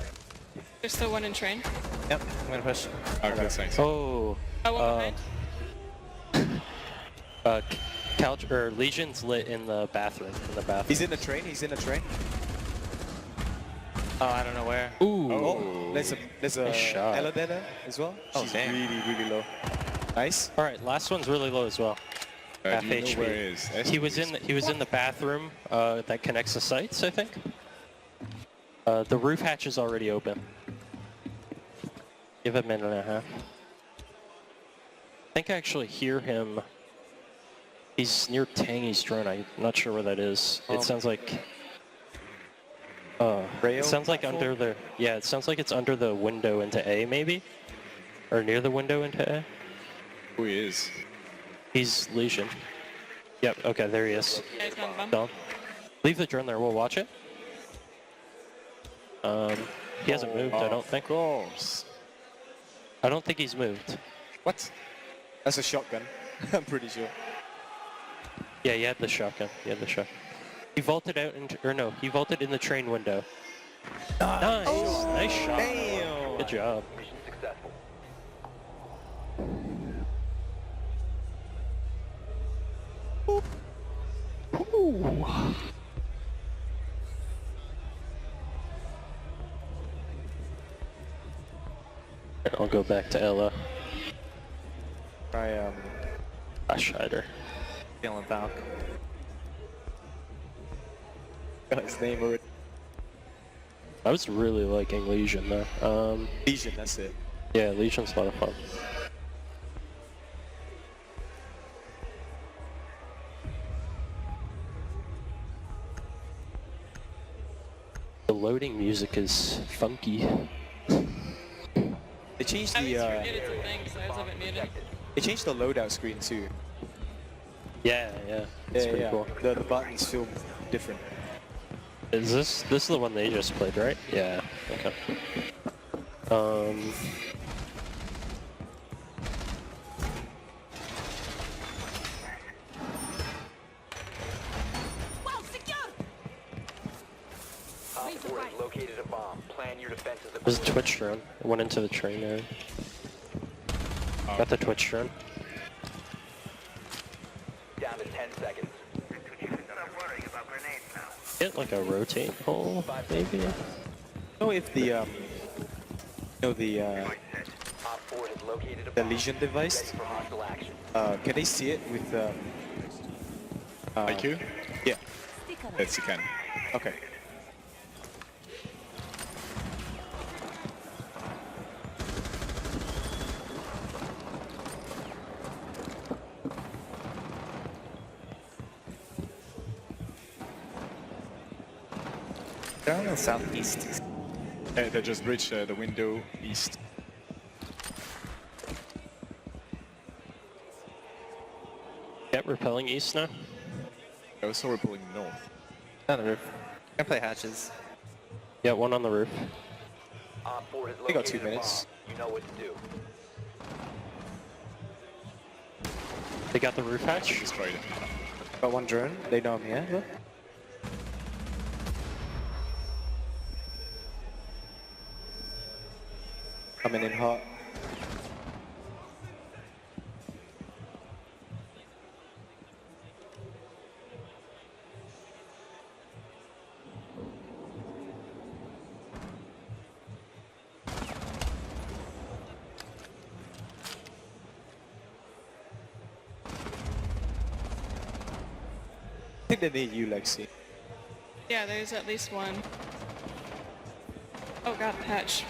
There's still one in train. Yep, I'm gonna push. Oh, good, thanks. Oh. Oh, one behind. Legion's lit in the bathroom. He's in the train. Oh, I don't know where. Ooh. Oh, there's a Nice shot. Ella there as well. Oh, She's damn. really low. Nice. All right, last one's really low as well. Half Do you know HP. where it is? He was in the bathroom that connects the sites, I think. The roof hatch is already open. Give it a minute and a half. I think I actually hear him. He's near Tangy's drone. I'm not sure where that is. It sounds like. Rail It sounds like platform? under the. Yeah, it sounds like it's under the window into A, maybe, or near the window into A. Who he is? He's Lesion. Yep. Okay, there he is. Yeah, he's on the bomb. Done. Leave the drone there. We'll watch it. He hasn't moved. I don't think. Of course. I don't think he's moved. What? That's a shotgun. I'm pretty sure. Yeah, he had the shotgun. He vaulted out, he vaulted in the train window. Nice. Nice shot. Damn. Good job. Mission successful. I'll go back to Ella. Try Ashhider. Feeling Valk. got his name already. I was really liking Lesion though. Lesion, that's it. Yeah, Legion's a lot of fun. The loading music is funky. They changed I the was muted some things, so I was a bit muted. they changed the loadout screen too. Yeah, it's pretty cool. The buttons feel different. Is this is the one they just played, right? Yeah. Okay. There's a Twitch drone. It went into the train area. Got the Twitch drone. Down to 10 seconds. Get like a rotate hole, maybe? Know if the Op 4 has located a the bomb. Lesion device, Ready for hostile action. can they see it with IQ? Yeah. Yes, you can. Okay. They're on the southeast. They just breached the window east. Get repelling east now. Also, we're pulling north. On the roof. Can play hatches. Yeah, one on the roof. Op 4 has They located got 2 a minutes. bomb. You know what to do. They got the roof hatch. Destroyed it. Got 1 drone. They know I'm here. Look. Coming in hot. I think they need you, Lexi. Yeah, there's at least one. Oh god, patch.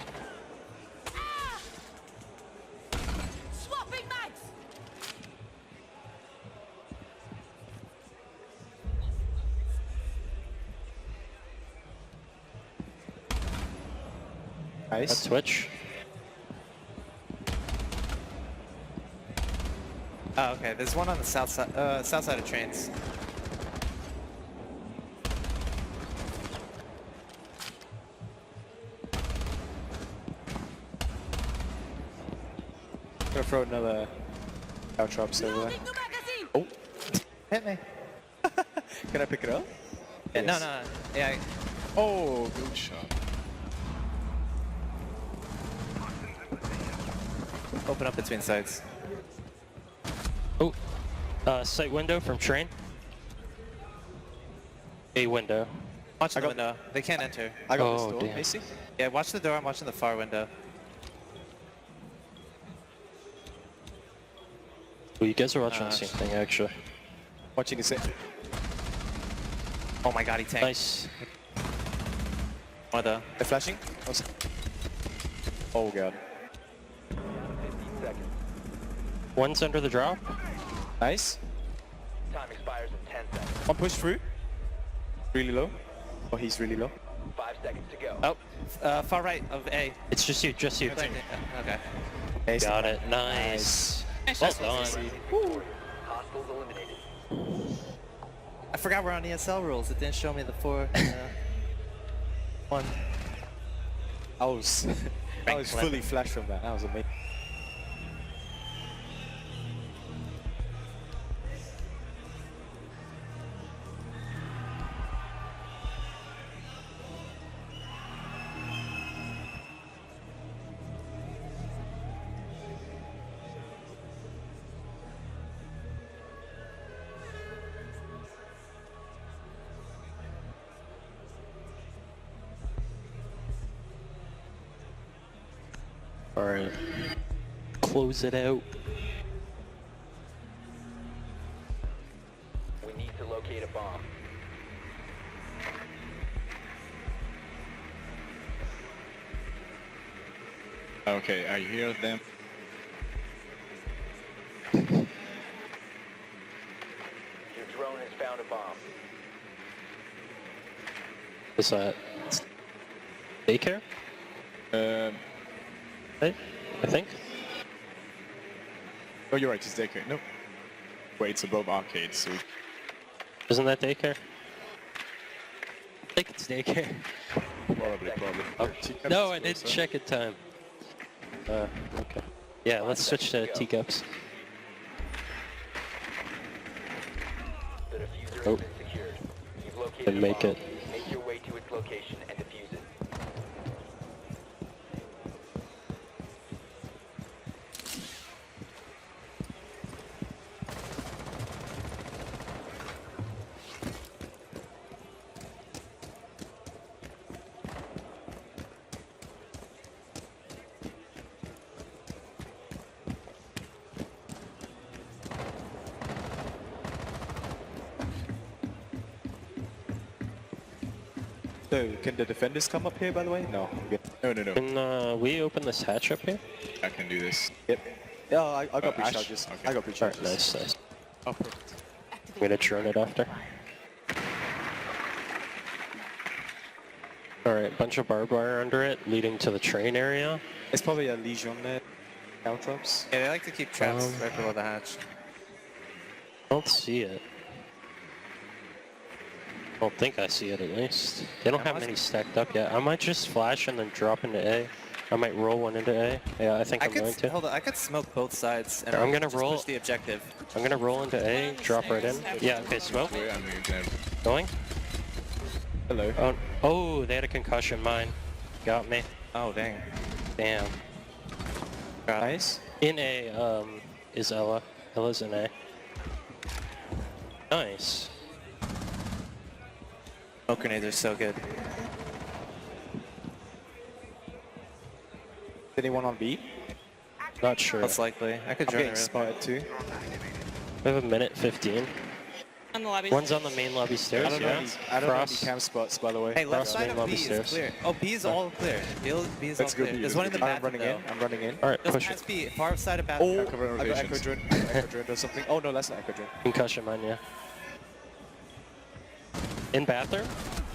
Swapping mags! Nice. That's Twitch. Oh, okay. There's one on the south side of trains. Gonna throw another couch up over there. Oh, Hit me. can I pick it up? Yeah, Yes. no. Yeah. Oh, good shot. Open up between sides. Oh, sight window from train. A window. Watch the window. They can't enter. I got Oh, this door, damn. Macy. Yeah, watch the door. I'm watching the far window. Well, you guys are watching the same thing, actually. Watching this. Oh my god, he tanked. Nice. One though. They're flashing. Oh god. 15 seconds. One's under the drop. Nice. Time expires in 10 seconds. One push through. Really low. Oh, he's really low. 5 seconds to go. Oh, far right of A. It's just you, just you. Okay. Ace. Got it. Nice. Nice. Well done. Hostiles eliminated. I forgot we're on ESL rules. It didn't show me the 4. One. I was fully flashed from that. That was amazing. Alright. Close it out. We need to locate a bomb. Okay, I hear them. Your drone has found a bomb. Is that daycare? Hey, I think. Oh, you're right, it's daycare. No. Wait, it's above arcade, so... Isn't that daycare? I think it's daycare. Probably. Oh, no, I didn't check in time. Okay. Yeah, let's switch to teacups. The diffuser Oh. has been secured. You've located Didn't a make bomb. it. Make your way to its location and defuse it. So, can the defenders come up here, by the way? No. Good. No, no, no. Can we open this hatch up here? I can do this. Yep. Yeah, I got breach Ash? charges. Okay. I got breach Alright, charges. nice, nice. Oh, perfect. I'm gonna drone it after. Alright, bunch of barbed wire under it, leading to the train area. It's probably a Lesion there. Caltrops. Yeah, they like to keep traps right below the hatch. I don't see it. I don't think I see it at least. They don't have many stacked up yet. I might just flash and then drop into A. I might roll one into A. Yeah, I think I'm going to. Hold on, I could smoke both sides and I'm gonna just roll. push the objective. I'm gonna roll into A, drop right in. Yeah, okay, smoke. Wait, I'm gonna Going? Hello. Oh, they had a concussion mine. Got me. Oh, dang. Damn. Nice. In A, is Ella. Ella's in A. Nice. Smoke grenades are so good. Anyone on B? Not sure. Most likely. I could I'm join getting it. spotted too. We have a minute 15. On the lobby. One's on the main lobby stairs, I don't know yeah. any, I don't know any Cross. cam spots, by the way. Hey, left Cross side main of lobby B stairs. is clear. Oh, B is all clear. B is all Let's go clear. B. There's one in the I'm bathroom, running in. though. I'm running in. Alright, Just push it. past B, far side of bathroom. Oh, I got echo drone. I got echo drone. Echo drone or something. Oh no, that's not echo drone. Concussion mine, yeah. In bathroom?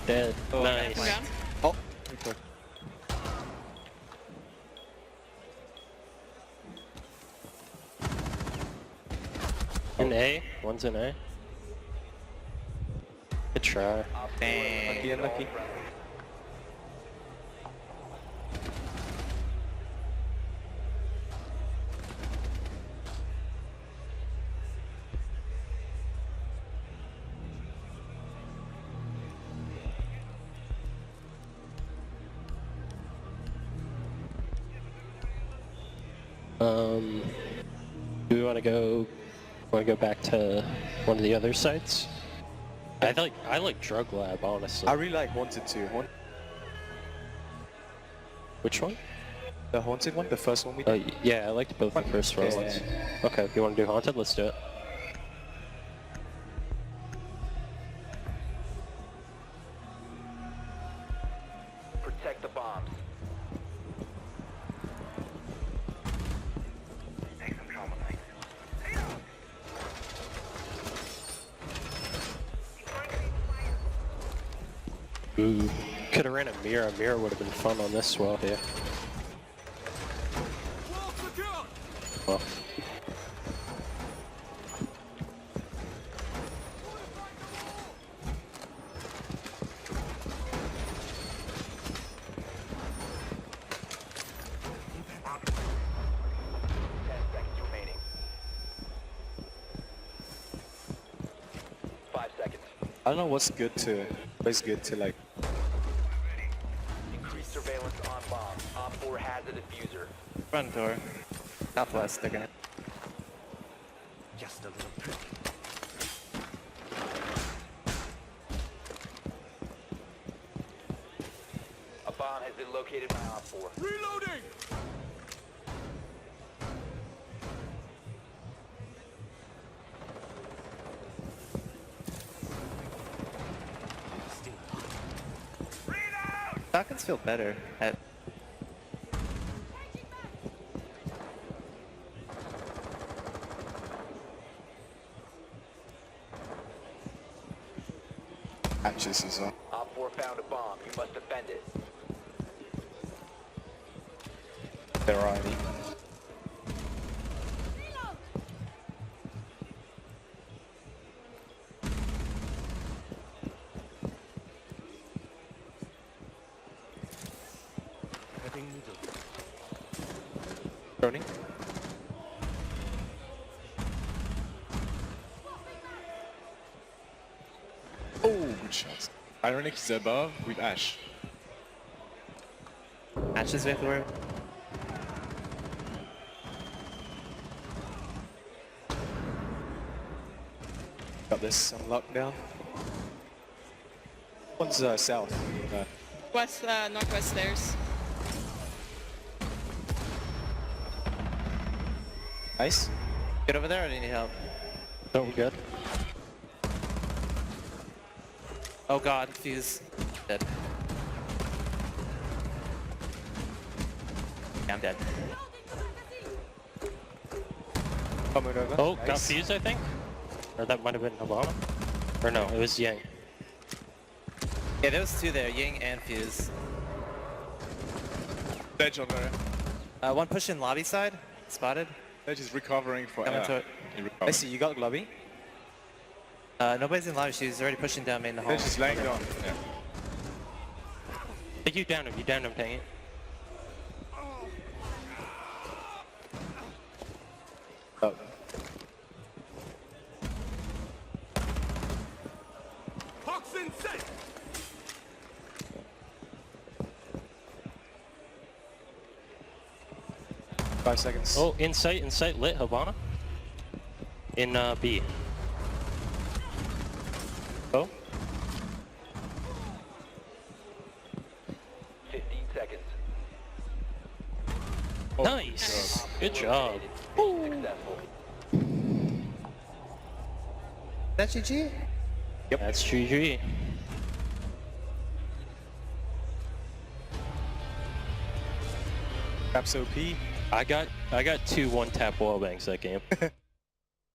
Dead. Oh, Nice. Come down. Oh. Okay. In A. One's in A. Good try. Dang. Lucky, unlucky. Do we want to go? Want to go back to one of the other sites? I like Drug Lab, honestly. I really like Haunted too. Which one? The Haunted one, the first one we did. Yeah, I liked both the first ones. Okay, if you want to do Haunted, let's do it. Protect the bombs. Take some trauma, thanks. Ooh. Could have ran a mirror. A mirror would have been fun on this swell here. Well. I don't know what's good to like. Increase surveillance on bombs. Op 4 has a diffuser. Front door. Southwest, they're gonna. Just a little trick. A bomb has been located by Op 4. Reloading! Falcons feel better at. Hatches as well. Op 4 found a bomb. You must defend it. There are any. Droning. Oh, good shots. Ironic is above with Ash. Matches everywhere. Got this on lockdown. One's south. West, northwest stairs. Nice. Get over there or do you need help? No, we're good. Oh god, fuse. Dead. Yeah, I'm dead. Coming over. Oh, Nice. got fused, I think? Or that might have been Obama? Or no, it was Ying. Yeah, there was 2 there, Ying and Fuse. Ledge on there. One push in lobby side, spotted. Ledge is recovering for Coming to it. I see you got Globby. Nobody's in lobby, she's already pushing down main the hall. Ledge is laying down. Yeah. I think you downed him, dang it. Oh. Hawks in sight. Five seconds. Oh, insight lit, Habana. In B. Oh. 15 seconds. Nice! Good job. Successful. That's GG? Yep. That's GG. Perhaps OP. I got 2 one-tap wall bangs that game.